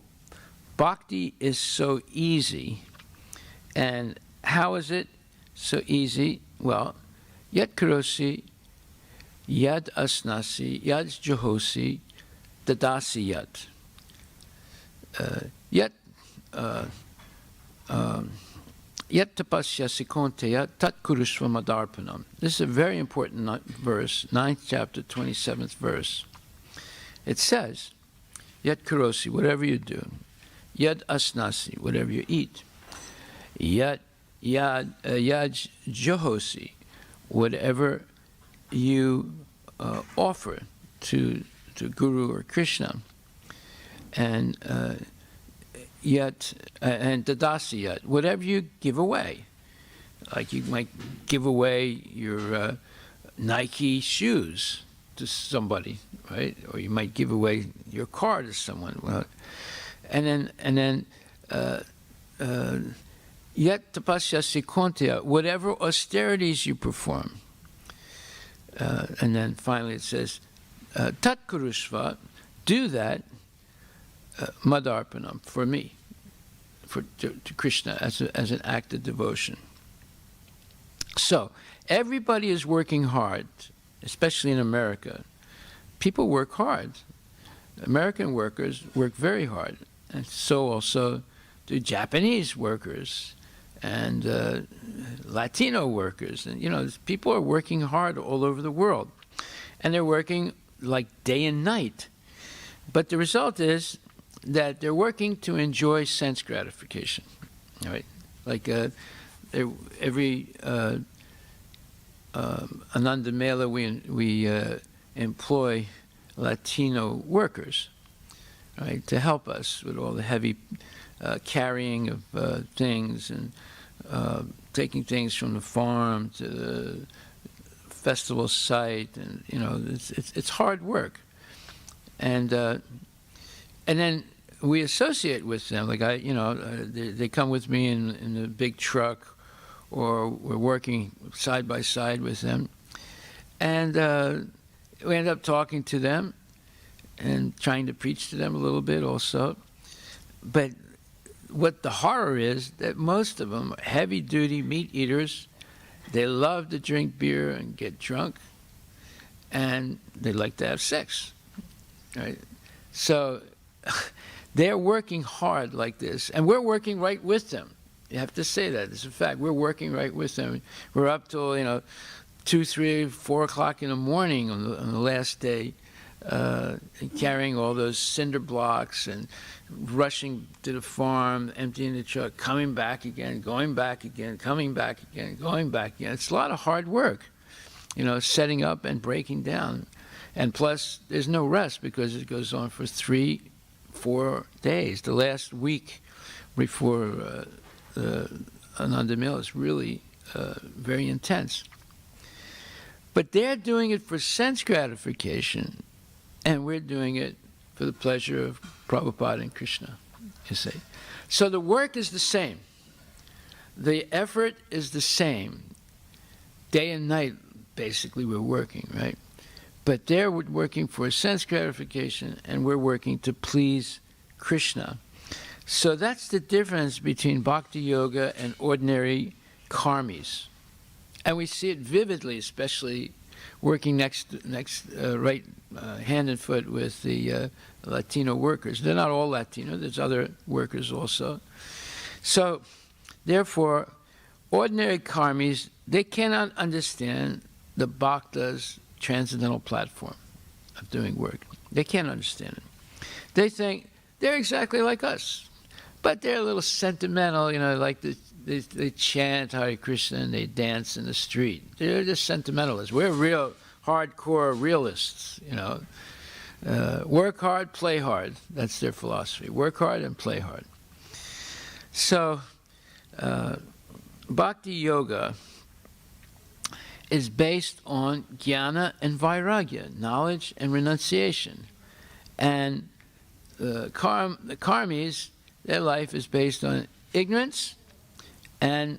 bhakti is so easy. And how is it so easy? Well, yat karosi, yad asnasi, yad johosi, dadasi yat. Yat tapasyasi konteya tat kurusva madarpanam. This is a very important verse, 9th chapter, 27th verse. It says, yat karosi, whatever you do, yad asnasi, whatever you eat, yad johosi, whatever you offer to Guru or Krishna, and and dadasi yet, whatever you give away. Like you might give away your Nike shoes to somebody, right? Or you might give away your car to someone. Well, and then yet tapasya sikontya, whatever austerities you perform. And then finally it says, tat kurushva, do that, madarpanam, for me, to Krishna, as an act of devotion. So, everybody is working hard, especially in America. People work hard. American workers work very hard. And so also do Japanese workers and Latino workers. And, you know, people are working hard all over the world. And they're working like day and night. But the result is that they're working to enjoy sense gratification, right? Like every Ananda Mela, we employ Latino workers, right, to help us with all the heavy carrying of things and taking things from the farm to the festival site, and you know it's hard work, and then we associate with them. Like they come with me in the big truck, or we're working side by side with them, and we end up talking to them and trying to preach to them a little bit also. But what the horror is that most of them are heavy-duty meat eaters. They love to drink beer and get drunk, and they like to have sex, right? So they're working hard like this, and we're working right with them. You have to say that. It's a fact. We're working right with them. We're up till 2, 3, 4 o'clock in the morning on the last day, carrying all those cinder blocks and rushing to the farm, emptying the truck, coming back again, going back again, coming back again, going back again. It's a lot of hard work, setting up and breaking down. And plus, there's no rest because it goes on for 3, 4 days. The last week before Ananda Mela is really very intense. But they're doing it for sense gratification, and we're doing it for the pleasure of Prabhupada and Krishna, you see. So the work is the same. The effort is the same. Day and night, basically, we're working, right? But they're working for sense gratification, and we're working to please Krishna. So that's the difference between Bhakti Yoga and ordinary karmis. And we see it vividly, especially working right hand and foot with the Latino workers. They're not all Latino. There's other workers also. So, therefore, ordinary karmis, they cannot understand the Bhakta's transcendental platform of doing work. They can't understand it. They think they're exactly like us. But they're a little sentimental, like they chant Hare Krishna and they dance in the street. They're just sentimentalists. We're real hardcore realists, Work hard, play hard. That's their philosophy. Work hard and play hard. So, Bhakti Yoga is based on jnana and vairagya, knowledge and renunciation. And the karmis, their life is based on ignorance and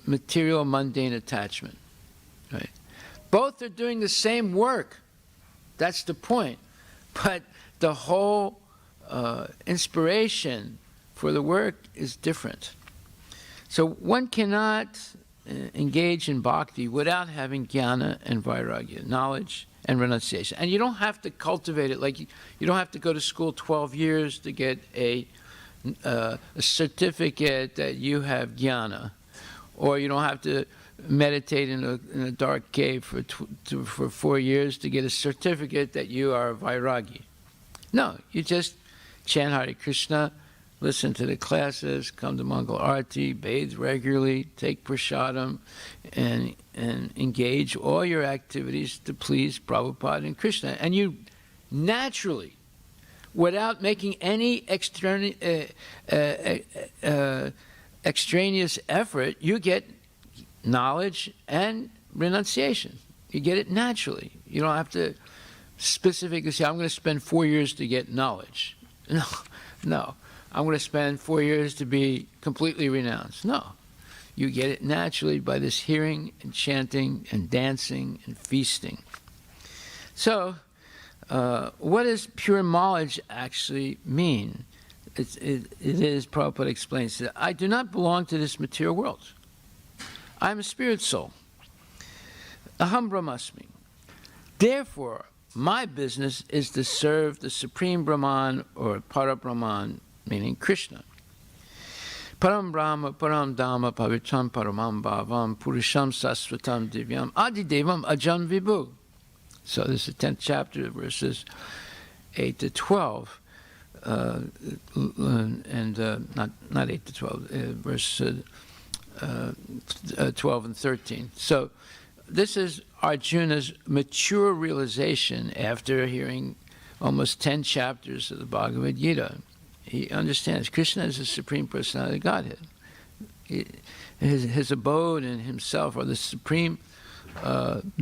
material mundane attachment. Right? Both are doing the same work. That's the point. But the whole inspiration for the work is different. So one cannot engage in bhakti without having jnana and vairagya, knowledge and renunciation. And you don't have to cultivate it. Like you don't have to go to school 12 years to get a certificate that you have jnana, or you don't have to meditate in a dark cave for 4 years to get a certificate that you are a vairagi. No, you just chant Hare Krishna, listen to the classes, come to Mangala Aarti, bathe regularly, take prasadam, and engage all your activities to please Prabhupada and Krishna. And you naturally, without making any extraneous effort, you get knowledge and renunciation. You get it naturally. You don't have to specifically say, I'm going to spend 4 years to get knowledge. No. I'm going to spend 4 years to be completely renounced. No. You get it naturally by this hearing and chanting and dancing and feasting. So, what does pure knowledge actually mean? It is, Prabhupada explains, that I do not belong to this material world. I'm a spirit soul. Aham Brahmasmi. Therefore, my business is to serve the Supreme Brahman or Parabrahman, meaning Krishna. Param Brahma, Param Dhamma, Pavitram Paramam Bhavam, Purusham Sasvatam Divyam, Adidevam Ajam Vibhu. So this is the 10th chapter, verses 8 to 12. Not 8 to 12, verse 12 and 13. So this is Arjuna's mature realization after hearing almost 10 chapters of the Bhagavad Gita. He understands Krishna is the Supreme Personality of Godhead. His abode and himself are the supreme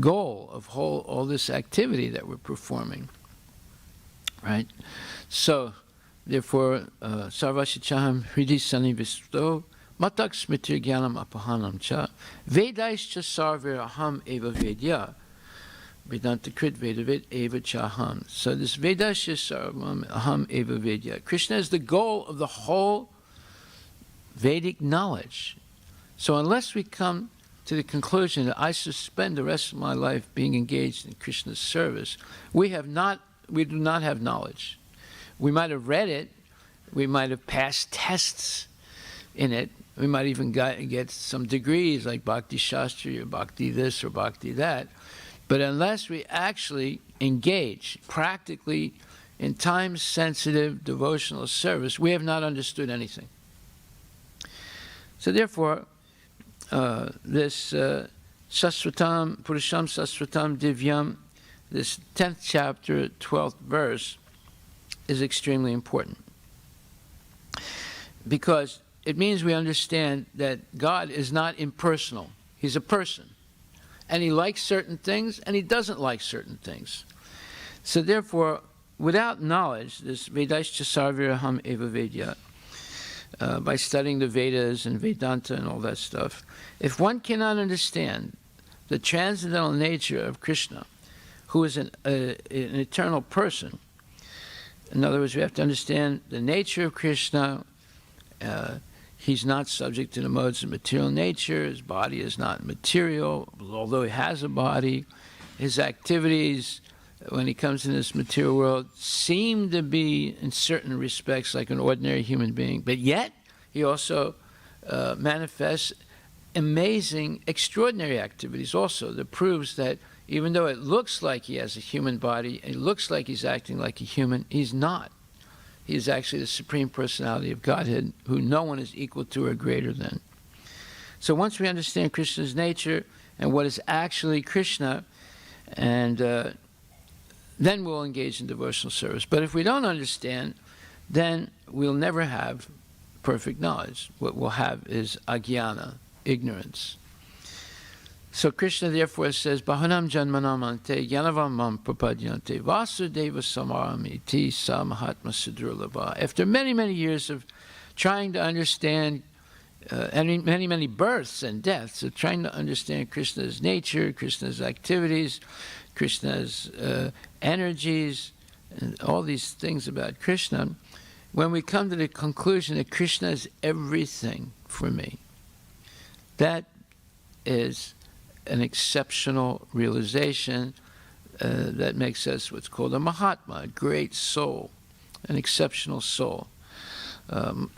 goal of all this activity that we're performing. Right? So, therefore, Sarvashichaham Hridi Sanivisto Matak Smitir Gyanam Apahanam Cha Vedaischa Sarvir Aham Eva Vedya Vedanta Krit Vedavid Eva Chaham. So this Vedaischa Sarvam Aham Eva Vedya. Krishna is the goal of the whole Vedic knowledge. So unless we come to the conclusion that I should spend the rest of my life being engaged in Krishna's service, we do not have knowledge. We might have read it, we might have passed tests in it, we might even get some degrees like Bhakti Shastri or Bhakti this or Bhakti that, but unless we actually engage practically in time-sensitive devotional service, we have not understood anything. So therefore, this Sasvatam, Purusham Sasvatam Divyam, this 10th chapter, 12th verse, is extremely important. Because it means we understand that God is not impersonal. He's a person. And he likes certain things, and he doesn't like certain things. So therefore, without knowledge, this Vedaischa Sarviraham Eva Vedya, by studying the Vedas and Vedanta and all that stuff, if one cannot understand the transcendental nature of Krishna, who is an eternal person, in other words, we have to understand the nature of Krishna. He's not subject to the modes of material nature. His body is not material, although he has a body. His activities, when he comes in this material world, seem to be, in certain respects, like an ordinary human being. But yet, he also manifests amazing, extraordinary activities also that proves that even though it looks like he has a human body, it looks like he's acting like a human, he's not. He is actually the Supreme Personality of Godhead, who no one is equal to or greater than. So once we understand Krishna's nature and what is actually Krishna, and then we'll engage in devotional service. But if we don't understand, then we'll never have perfect knowledge. What we'll have is agyana, ignorance. So Krishna therefore says, Bahanam janmanamante yanavam prapadyante vasudeva samaramiti sa mahatma sudurlabha. After many, many years of trying to understand, and many, many births and deaths, of trying to understand Krishna's nature, Krishna's activities, Krishna's energies, and all these things about Krishna, when we come to the conclusion that Krishna is everything for me, that is an exceptional realization that makes us what's called a Mahatma, a great soul, an exceptional soul. And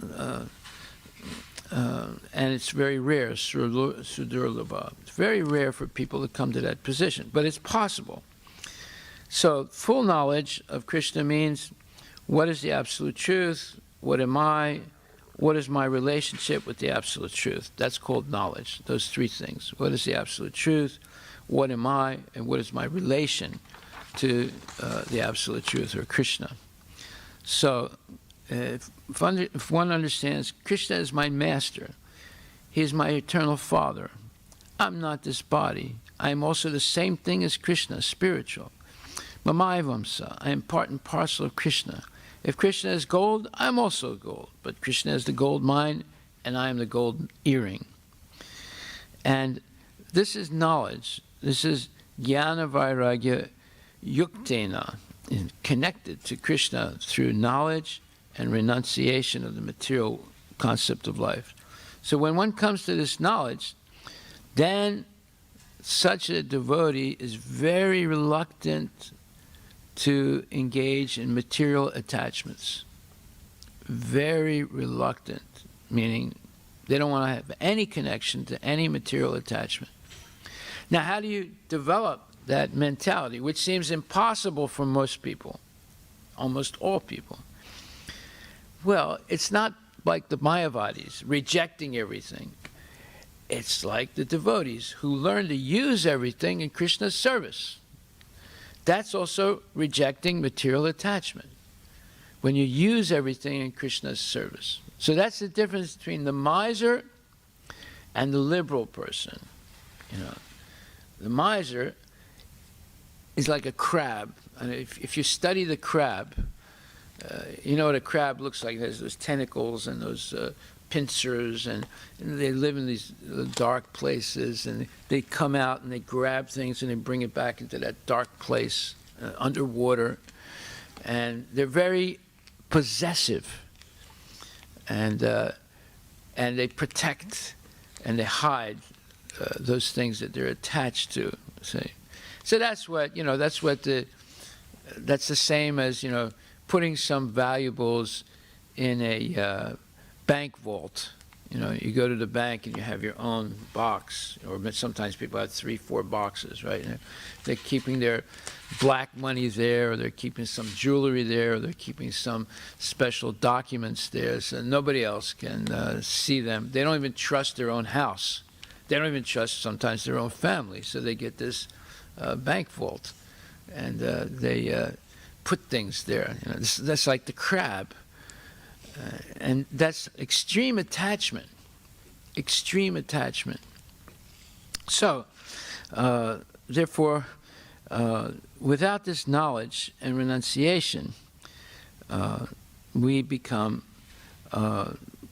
it's very rare, Sudurlabha. It's very rare for people to come to that position, but it's possible. So full knowledge of Krishna means what is the absolute truth, what am I, what is my relationship with the absolute truth? That's called knowledge, those three things. What is the absolute truth? What am I? And what is my relation to the absolute truth, or Krishna? So if one understands Krishna is my master, he is my eternal father, I'm not this body, I am also the same thing as Krishna, spiritual. Mamayavamsa, I am part and parcel of Krishna. If Krishna is gold, I'm also gold. But Krishna is the gold mine, and I am the gold earring. And this is knowledge. This is jnana vairagya yuktena, connected to Krishna through knowledge and renunciation of the material concept of life. So when one comes to this knowledge, then such a devotee is very reluctant to engage in material attachments. Very reluctant, meaning they don't want to have any connection to any material attachment. Now, how do you develop that mentality, which seems impossible for most people, almost all people? Well, it's not like the Mayavadis, rejecting everything. It's like the devotees who learn to use everything in Krishna's service. That's also rejecting material attachment, when you use everything in Krishna's service. So that's the difference between the miser and the liberal person. You know, the miser is like a crab. And if you study the crab, you know what a crab looks like. It has those tentacles and those pincers, and they live in these dark places, and they come out and they grab things and they bring it back into that dark place underwater, and they're very possessive, and they protect and they hide those things that they're attached to. See? So that's what, that's the same as, putting some valuables in a bank vault. You go to the bank and you have your own box, or sometimes people have 3-4 boxes, right? And they're keeping their black money there, or they're keeping some jewelry there, or they're keeping some special documents there, so nobody else can see them. They don't even trust their own house. They don't even trust sometimes their own family, so they get this bank vault, and they put things there. That's like the crab. And that's extreme attachment. Extreme attachment. So, therefore, without this knowledge and renunciation, we become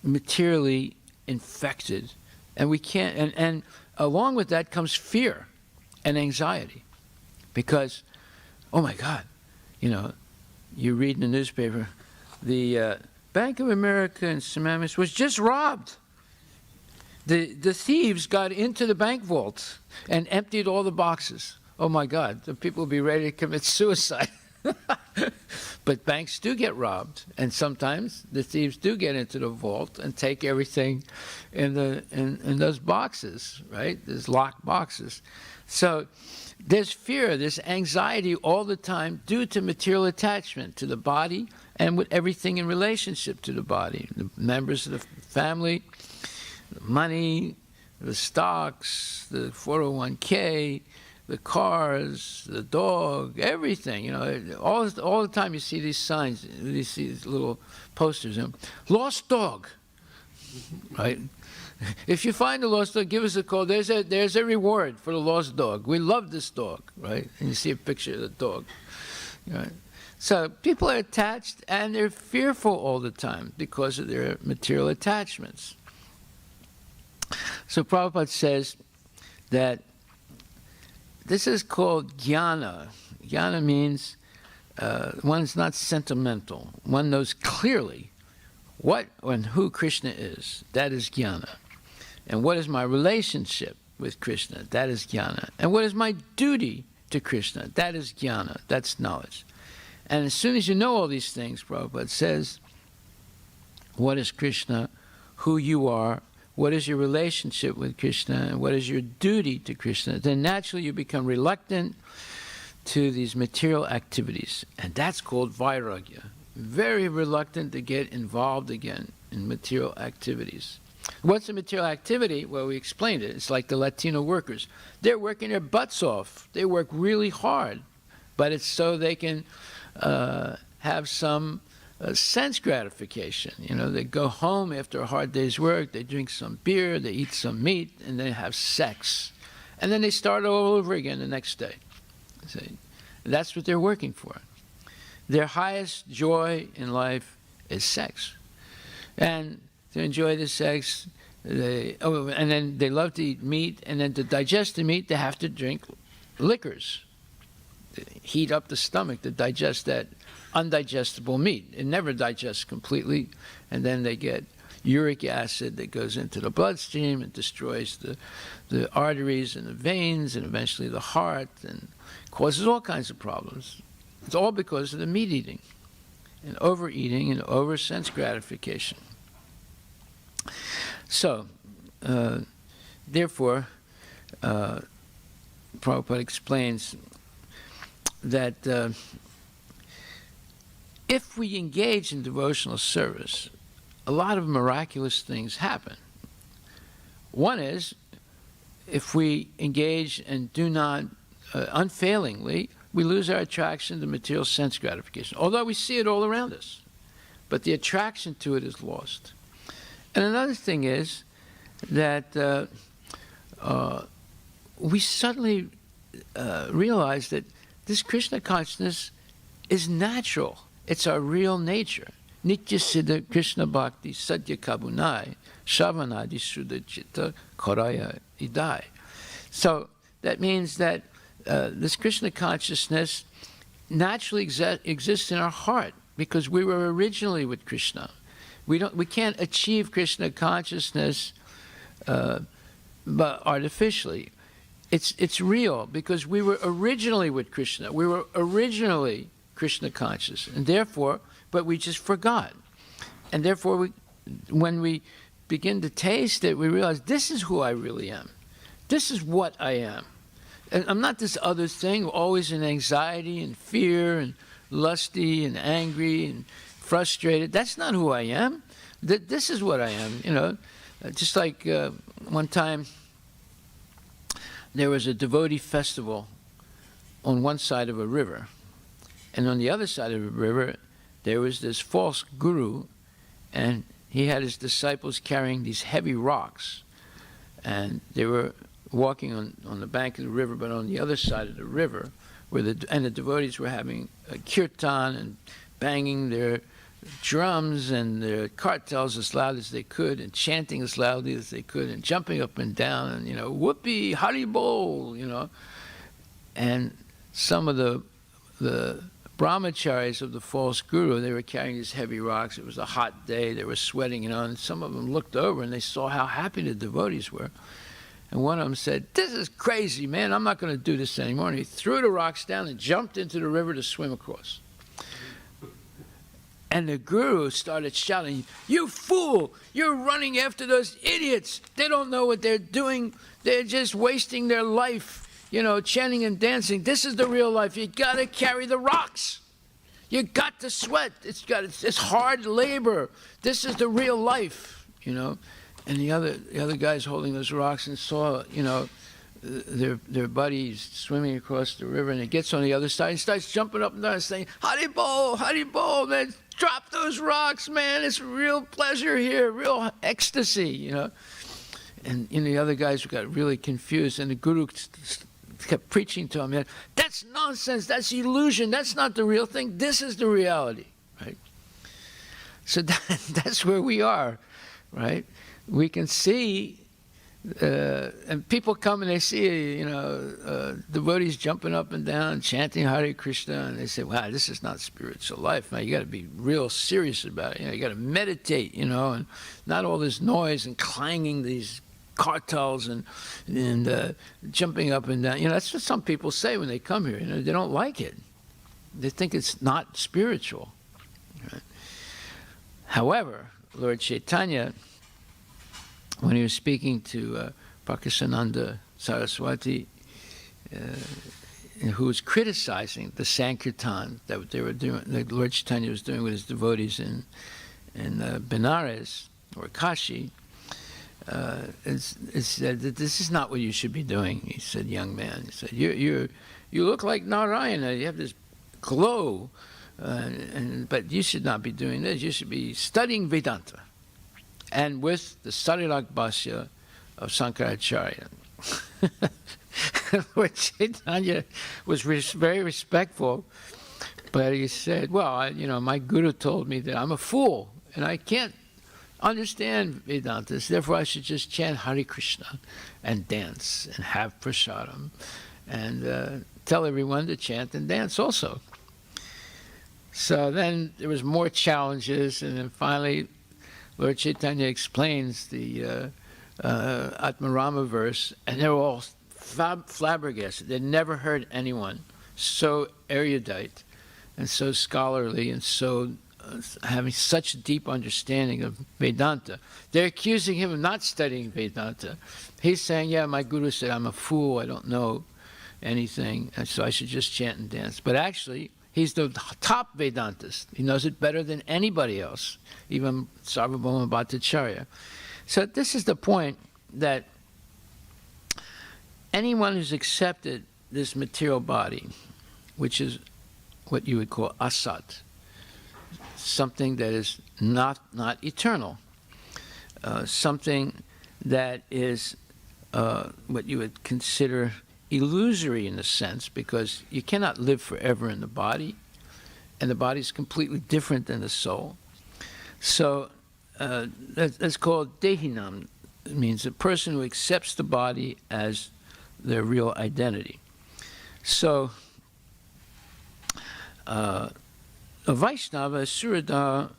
materially infected, and we can't. And along with that comes fear and anxiety, because, oh my God, you read in the newspaper, the Bank of America in Semamis was just robbed. The thieves got into the bank vault and emptied all the boxes. Oh my God, the people will be ready to commit suicide. But banks do get robbed, and sometimes the thieves do get into the vault and take everything in those boxes, right? Those locked boxes. So there's fear, there's anxiety all the time due to material attachment to the body and with everything in relationship to the body, the members of the family, the money, the stocks, the 401k, the cars, the dog, everything. All the time you see these signs, you see these little posters, lost dog, right? If you find a lost dog, give us a call. There's a reward for the lost dog. We love this dog, right? And you see a picture of the dog, right? So people are attached, and they're fearful all the time because of their material attachments. So Prabhupada says that this is called jnana. Jnana means one's not sentimental. One knows clearly what and who Krishna is. That is jnana. And what is my relationship with Krishna? That is jnana. And what is my duty to Krishna? That is jnana. That's knowledge. And as soon as you know all these things, Prabhupada says, what is Krishna, who you are, what is your relationship with Krishna, and what is your duty to Krishna, then naturally you become reluctant to these material activities. And that's called vairagya. very reluctant to get involved again in material activities. What's a material activity? Well, we explained it. It's like the Latino workers. They're working their butts off. They work really hard, but it's so they can have some sense gratification. You know, they go home after a hard day's work, they drink some beer, they eat some meat, and they have sex. And then they start all over again the next day. See? That's what they're working for. Their highest joy in life is sex. And to enjoy the sex, and then they love to eat meat, and then to digest the meat, they have to drink liquors. To heat up the stomach to digest that undigestible meat. It never digests completely, and then they get uric acid that goes into the bloodstream and destroys the arteries and the veins and eventually the heart and causes all kinds of problems. It's all because of the meat eating and overeating and over sense gratification. So, therefore, Prabhupada explains that if we engage in devotional service, a lot of miraculous things happen. One is, if we engage and do not unfailingly, we lose our attraction to material sense gratification, although we see it all around us. But the attraction to it is lost. And another thing is that we suddenly realize that this Krishna consciousness is natural. It's our real nature. Nitya Siddha Krishna Bhakti Sadhya Kabunai Shavanadi Shuddha Chitta Koraya Idai. So that means that this Krishna consciousness naturally exists in our heart because we were originally with Krishna. We can't achieve Krishna consciousness but artificially. It's real because we were originally with Krishna. We were originally Krishna conscious, and therefore, but we just forgot. And therefore, when we begin to taste it, we realize this is who I really am. This is what I am. And I'm not this other thing, always in anxiety and fear and lusty and angry and frustrated. That's not who I am. This is what I am, you know. Just like one time, there was a devotee festival on one side of a river. And on the other side of the river, there was this false guru, and he had his disciples carrying these heavy rocks. And they were walking on the bank of the river, but on the other side of the river, and the devotees were having a kirtan and banging their drums and their kartals as loud as they could and chanting as loudly as they could and jumping up and down and, you know, whoopee, hari bol, you know. And some of the brahmacharis of the false guru, they were carrying these heavy rocks. It was a hot day. They were sweating, you know, and some of them looked over and they saw how happy the devotees were. And one of them said, "This is crazy, man. I'm not going to do this anymore." And he threw the rocks down and jumped into the river to swim across. And the guru started shouting, "You fool! You're running after those idiots. They don't know what they're doing. They're just wasting their life, you know, chanting and dancing. This is the real life. You got to carry the rocks. You got to sweat. It's hard labor. This is the real life, you know." And the other guys holding those rocks and saw, you know, their buddies swimming across the river, and it gets on the other side and starts jumping up and down and saying, Hari Bol, man, drop those rocks, man. It's real pleasure here, real ecstasy, you know. And the other guys got really confused, and the guru kept preaching to them, "That's nonsense, that's illusion, that's not the real thing, this is the reality," right? So that's where we are, right? We can see, and people come and they see, you know, devotees jumping up and down, chanting Hare Krishna, and they say, "Wow, this is not spiritual life, man. You got to be real serious about it. You know, you got to meditate, you know, and not all this noise and clanging these kartals and jumping up and down." You know, that's what some people say when they come here. You know, they don't like it. They think it's not spiritual. Right? However, Lord Chaitanya, when he was speaking to Prakasananda Saraswati, who was criticizing the Sankirtan that they were doing, that Lord Chaitanya was doing with his devotees in Benares or Kashi, said that this is not what you should be doing. He said, young man, he said, you look like Narayana. You have this glow, but you should not be doing this. You should be studying Vedanta, and with the Sarirag Bhashya of Sankaracharya. Lord Chaitanya was very respectful, but he said, well, my guru told me that I'm a fool and I can't understand Vedantas, therefore I should just chant Hare Krishna and dance and have prasadam and tell everyone to chant and dance also. So then there was more challenges, and then finally Lord Chaitanya explains the Atmarama verse, and they're all flabbergasted. They'd never heard anyone so erudite and so scholarly and so having such a deep understanding of Vedanta. They're accusing him of not studying Vedanta. He's saying, yeah, my guru said I'm a fool, I don't know anything, and so I should just chant and dance. But actually, he's the top Vedantist. He knows it better than anybody else, even Sarvabhauma Bhattacharya. So this is the point, that anyone who's accepted this material body, which is what you would call asat, something that is not eternal, something that is what you would consider illusory in a sense, because you cannot live forever in the body, and the body is completely different than the soul. So that's called dehinam. It means a person who accepts the body as their real identity. So a Vaishnava is surada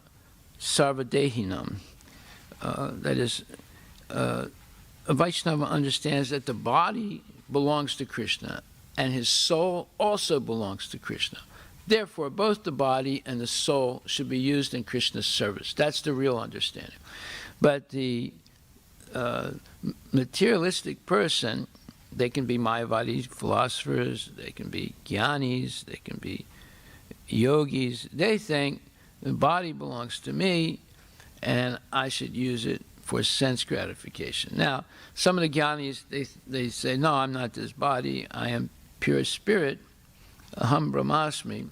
sarvadehinam. That is, a Vaishnava understands that the body belongs to Krishna and his soul also belongs to Krishna. Therefore, both the body and the soul should be used in Krishna's service. That's the real understanding. But the materialistic person, they can be Mayavadi philosophers, they can be jnanis, they can be yogis. They think the body belongs to me and I should use it for sense gratification. Now, some of the jnanis, they say, no, I'm not this body, I am pure spirit, aham brahmasmi.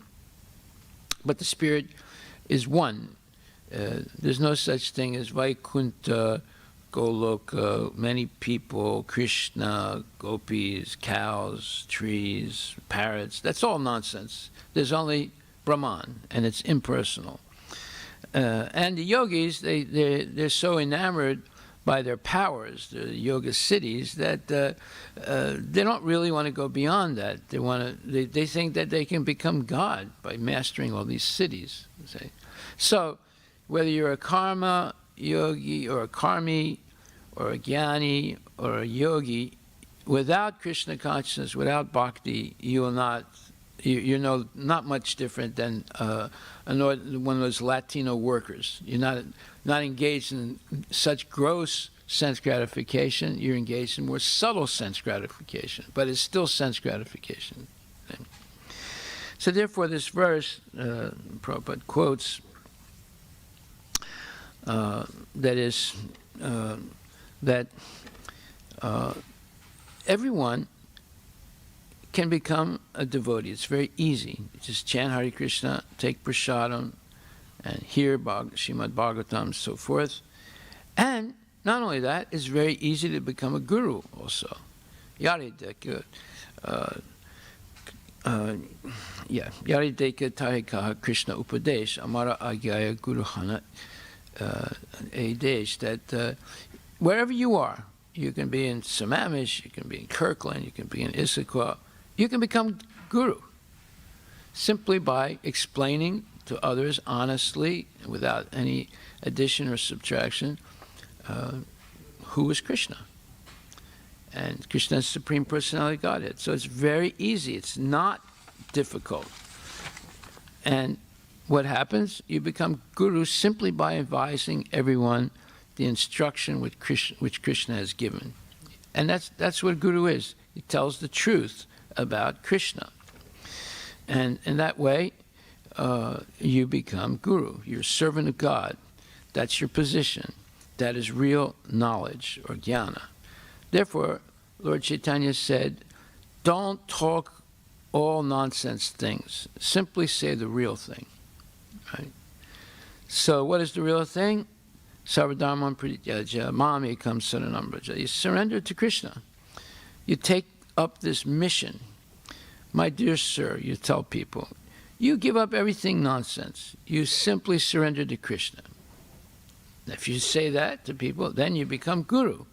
But the spirit is one. There's no such thing as Vaikuntha, Goloka, many people, Krishna, gopis, cows, trees, parrots. That's all nonsense. There's only Brahman, and it's impersonal. And the yogis, they're so enamored by their powers, the yoga cities, that they don't really want to go beyond that. They think that they can become God by mastering all these cities. So whether you're a karma yogi or a karmi or a jnani or a yogi, without Krishna consciousness, without bhakti, you're not much different than one of those Latino workers. You're not engaged in such gross sense gratification. You're engaged in more subtle sense gratification, but it's still sense gratification. So therefore, this verse, Prabhupada quotes, that is, that everyone can become a devotee. It's very easy. You just chant Hare Krishna, take prasadam, and hear Srimad Bhagavatam, and so forth. And not only that, it's very easy to become a guru also. Yarideka, Yarideka Tarikaha Krishna Upadesh, Amara Agyaya Guruhana Adesh, that wherever you are, you can be in Sammamish, you can be in Kirkland, you can be in Issaquah, you can become guru simply by explaining to others honestly, without any addition or subtraction, who is Krishna. And Krishna is Supreme Personality of Godhead. So it's very easy. It's not difficult. And what happens? You become guru simply by advising everyone the instruction which Krishna has given. And that's what guru is. He tells the truth about Krishna. And in that way, you become guru. You're a servant of God. That's your position. That is real knowledge or jnana. Therefore, Lord Chaitanya said, don't talk all nonsense things. Simply say the real thing. Right? So what is the real thing? Sarvadharman prityaja mami comes saranambraja. You surrender to Krishna. You take up this mission. My dear sir, you tell people, you give up everything nonsense. You simply surrender to Krishna. If you say that to people, then you become guru.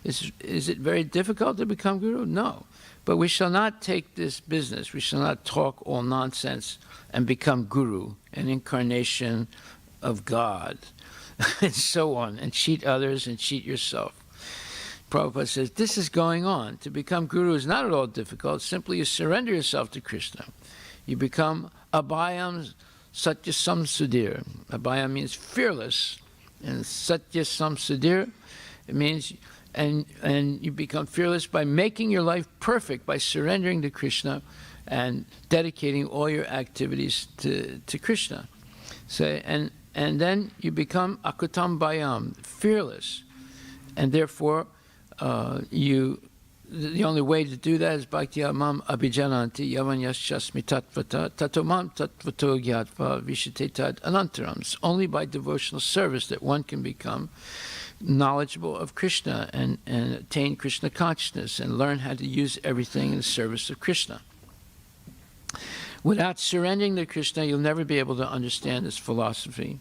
Is it very difficult to become guru? No. But we shall not take this business. We shall not talk all nonsense and become guru, an incarnation of God, and so on, and cheat others and cheat yourself. Prabhupada says, this is going on. To become guru is not at all difficult. Simply you surrender yourself to Krishna. You become abhayam satyasam sudhir. Abhayam means fearless, and satyasam sudhir, it means, and you become fearless by making your life perfect, by surrendering to Krishna and dedicating all your activities to Krishna. So, and then you become akutam bhayam, fearless, and therefore the only way to do that is bhaktiya mam abhijananti yavan yasyasmi tatvata tatomam tatvato gyatva vishitetad anantaram. It's only by devotional service that one can become knowledgeable of Krishna and attain Krishna consciousness and learn how to use everything in the service of Krishna. Without surrendering to Krishna, you'll never be able to understand this philosophy.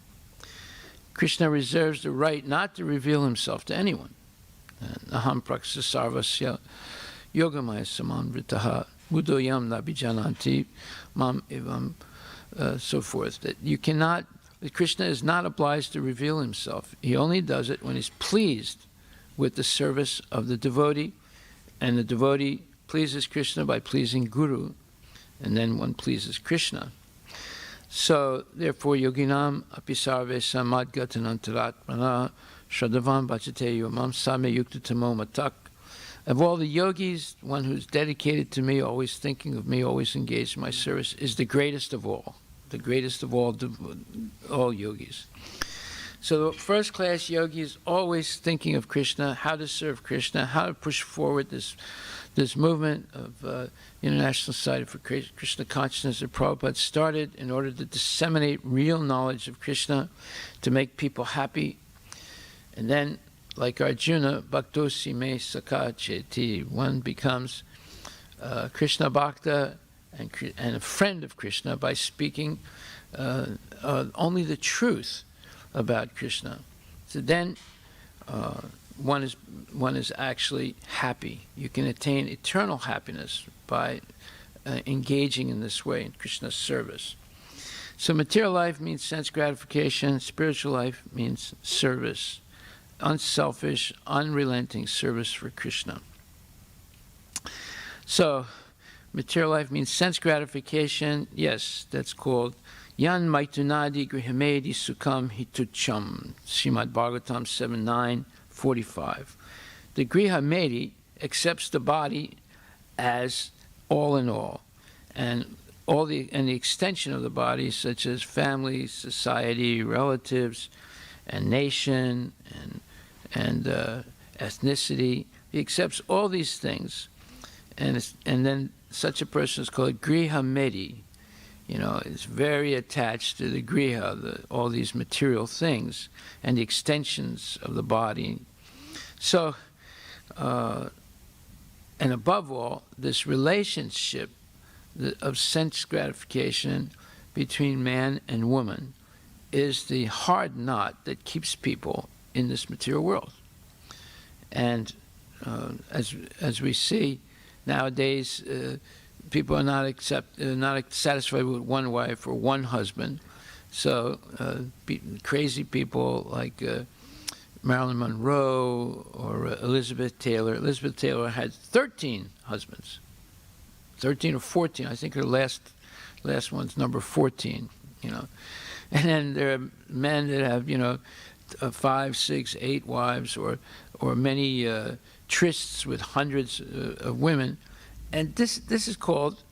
Krishna reserves the right not to reveal himself to anyone. Aham praksa sarvasya yogamaya samanvritaha buddhoyam nabijananti mam evam, so forth. That you cannot, that Krishna is not obliged to reveal himself. He only does it when he's pleased with the service of the devotee, and the devotee pleases Krishna by pleasing Guru, and then one pleases Krishna. So, therefore, yoginam apisarve samadgatanantaratmana Shadavam bhajate yomam same yukta tamo matak. Of all the yogis, one who's dedicated to me, always thinking of me, always engaged in my service, is the greatest of all. The greatest of all yogis. So the first class yogi is always thinking of Krishna, how to serve Krishna, how to push forward this movement of International Society for Krishna Consciousness that Prabhupada started in order to disseminate real knowledge of Krishna, to make people happy. And then, like Arjuna, Bhaktosi me Sakha Cheti, one becomes Krishna Bhakta and a friend of Krishna by speaking only the truth about Krishna. So then one is actually happy. You can attain eternal happiness by engaging in this way in Krishna's service. So material life means sense gratification, spiritual life means service. Unselfish, unrelenting service for Krishna. So, material life means sense gratification. Yes, that's called Yan Maitunadi Grihamedi Sukham Hitucham, Srimad Bhagavatam 7:9-45. The Grihamedi accepts the body as all in all, and the extension of the body, such as family, society, relatives, and nation, and ethnicity. He accepts all these things, and then such a person is called Griha Medi. Is very attached to the Griha, all these material things, and the extensions of the body. So, and above all, this relationship of sense gratification between man and woman is the hard knot that keeps people in this material world. And as we see nowadays, people are not satisfied with one wife or one husband. So crazy people like Marilyn Monroe or Elizabeth Taylor. Elizabeth Taylor had 13 husbands, 13 or 14. I think her last one's number 14. And then there are men that have 5, 6, 8 wives, or many trysts with hundreds of women, And this is called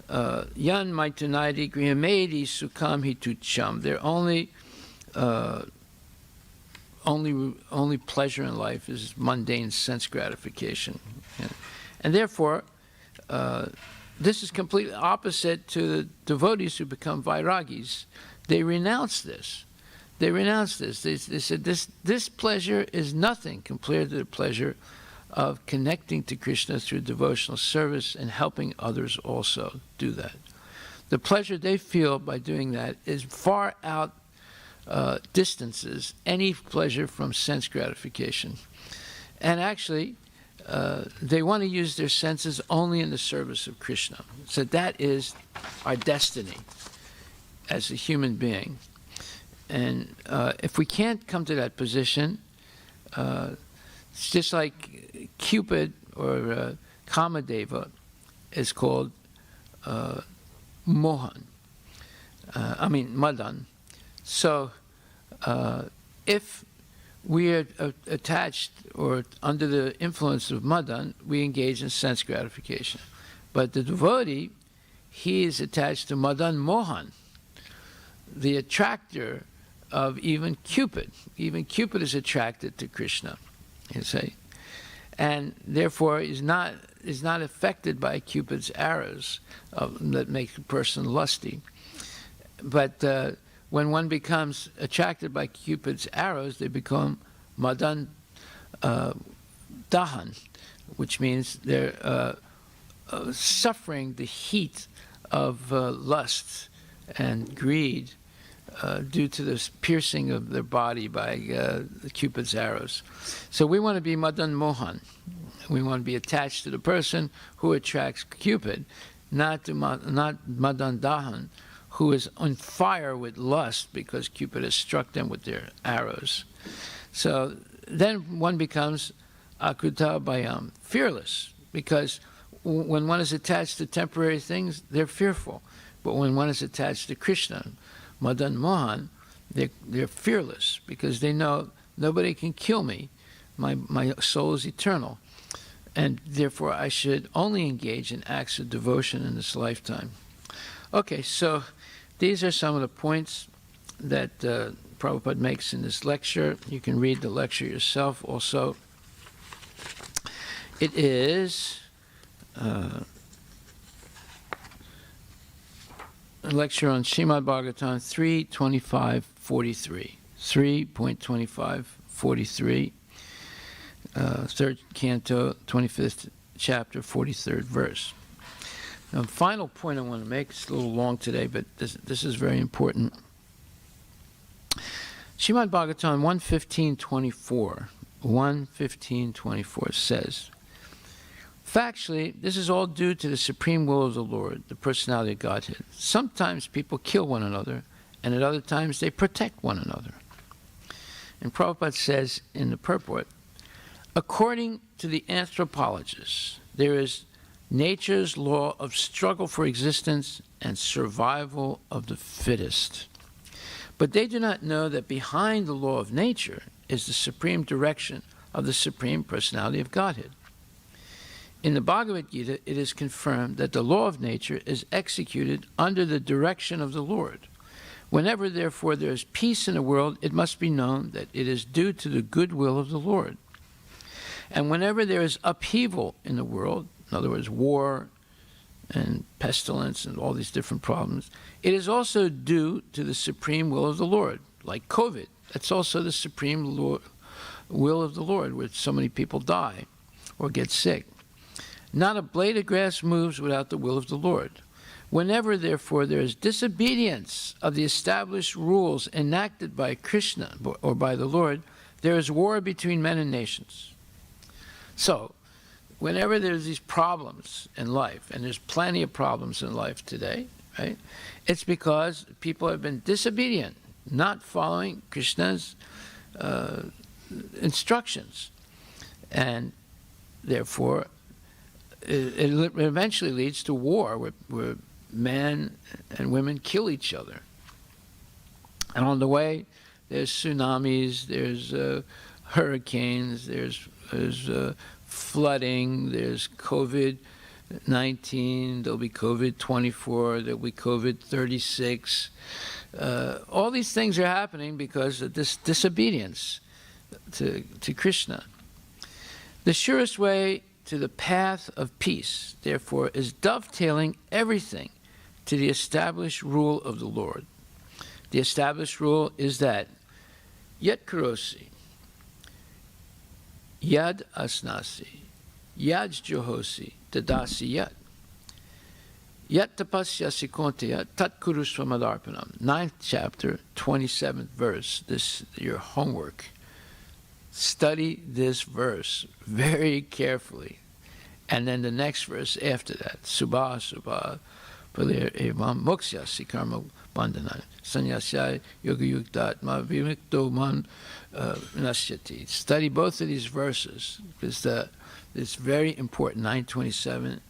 Yan Maitunadi Griyamedi Sukam Hitucham. Their only pleasure in life is mundane sense gratification. And therefore, this is completely opposite to the devotees who become vairagis. They renounce this. They said this pleasure is nothing compared to the pleasure of connecting to Krishna through devotional service and helping others also do that. The pleasure they feel by doing that is far out distances any pleasure from sense gratification. And actually, they want to use their senses only in the service of Krishna. So that is our destiny as a human being. And if we can't come to that position, it's just like Cupid or Kamadeva is called Madan. So if we are attached or under the influence of Madan, we engage in sense gratification. But the devotee, he is attached to Madan Mohan, the attractor of even Cupid. Even Cupid is attracted to Krishna, you see. And therefore is not affected by Cupid's arrows that make a person lusty. But when one becomes attracted by Cupid's arrows, they become Madan Dahan, which means they're suffering the heat of lust and greed due to this piercing of their body by Cupid's arrows. So we want to be Madan Mohan. We want to be attached to the person who attracts Cupid, not Madan Dahan, who is on fire with lust because Cupid has struck them with their arrows. So then one becomes Akuta Bayam, fearless, because when one is attached to temporary things, they're fearful. But when one is attached to Krishna, Madan Mohan, they're fearless because they know nobody can kill me. My soul is eternal. And therefore I should only engage in acts of devotion in this lifetime. Okay, so these are some of the points that Prabhupada makes in this lecture. You can read the lecture yourself also. It is a lecture on Srimad Bhagavatam 3.25.43. 3.25.43, third canto, 25th chapter, 43rd verse. Now, the final point I want to make, it's a little long today, but this is very important. Srimad Bhagavatam 1.15.24 says, factually, this is all due to the supreme will of the Lord, the personality of Godhead. Sometimes people kill one another, and at other times they protect one another. And Prabhupada says in the purport, according to the anthropologists, there is nature's law of struggle for existence and survival of the fittest. But they do not know that behind the law of nature is the supreme direction of the Supreme Personality of Godhead. In the Bhagavad Gita, it is confirmed that the law of nature is executed under the direction of the Lord. Whenever, therefore, there is peace in the world, it must be known that it is due to the good will of the Lord. And whenever there is upheaval in the world, in other words, war and pestilence and all these different problems, it is also due to the supreme will of the Lord, like COVID. That's also the supreme will of the Lord, where so many people die or get sick. Not a blade of grass moves without the will of the Lord. Whenever, therefore, there is disobedience of the established rules enacted by Krishna or by the Lord, there is war between men and nations. So, whenever there's these problems in life, and there's plenty of problems in life today, right? It's because people have been disobedient, not following Krishna's instructions. And therefore, it eventually leads to war where men and women kill each other. And on the way, there's tsunamis, there's hurricanes, there's flooding, there's COVID, 19, there'll be COVID-24, there'll be COVID-36. All these things are happening because of this disobedience to Krishna. The surest way to the path of peace, therefore, is dovetailing everything to the established rule of the Lord. The established rule is that Yat karosi, Yad asnasi, Yad johosi, Dadasi yat. Yat tapasyasi kontya tat kurusvamadarpanam. 9th chapter, 27th verse. This your homework. Study this verse very carefully. And then the next verse after that. Subha subha palir evam moksyasi karma bandhana. Sanyasya yoga yuktatma vimikto man nasyati. Study both of these verses because it's very important. 927,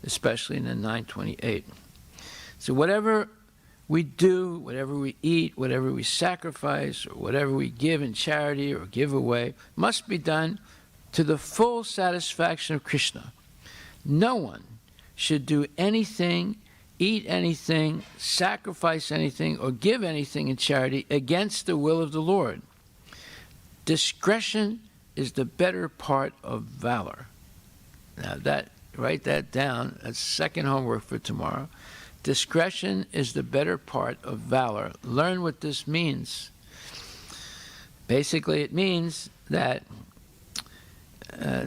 especially in the 928. So whatever we do, whatever we eat, whatever we sacrifice, or whatever we give in charity or give away, must be done to the full satisfaction of Krishna. No one should do anything, eat anything, sacrifice anything, or give anything in charity against the will of the Lord. Discretion is the better part of valor. Now write that down. That's second homework for tomorrow. Discretion is the better part of valor. Learn what this means. Basically, it means that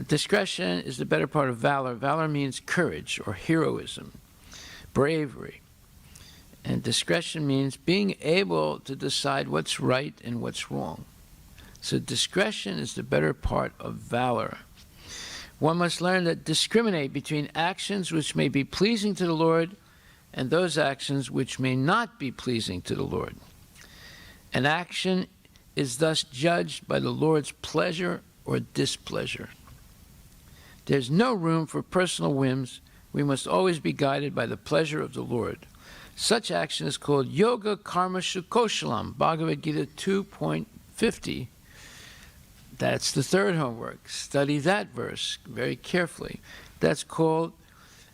discretion is the better part of valor. Valor means courage or heroism, bravery. And discretion means being able to decide what's right and what's wrong. So discretion is the better part of valor. One must learn to discriminate between actions which may be pleasing to the Lord and those actions which may not be pleasing to the Lord. An action is thus judged by the Lord's pleasure or displeasure. There's no room for personal whims. We must always be guided by the pleasure of the Lord. Such action is called Yoga Karma Shukoshalam, Bhagavad Gita 2.50. That's the third homework. Study that verse very carefully. That's called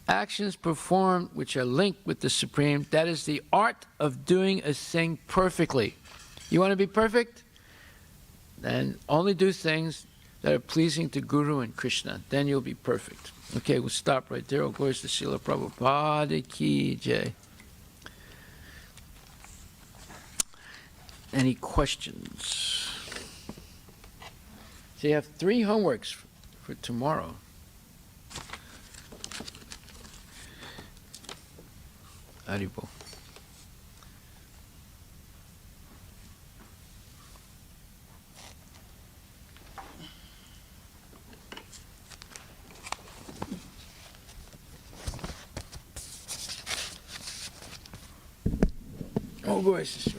actions performed which are linked with the Supreme. That is the art of doing a thing perfectly. You want to be perfect? Then only do things that are pleasing to Guru and Krishna. Then you'll be perfect. Okay, we'll stop right there. All glories to Srila Prabhupada ki jai. Any questions? So you have 3 homeworks for tomorrow. Haribol. Oh, boy, this is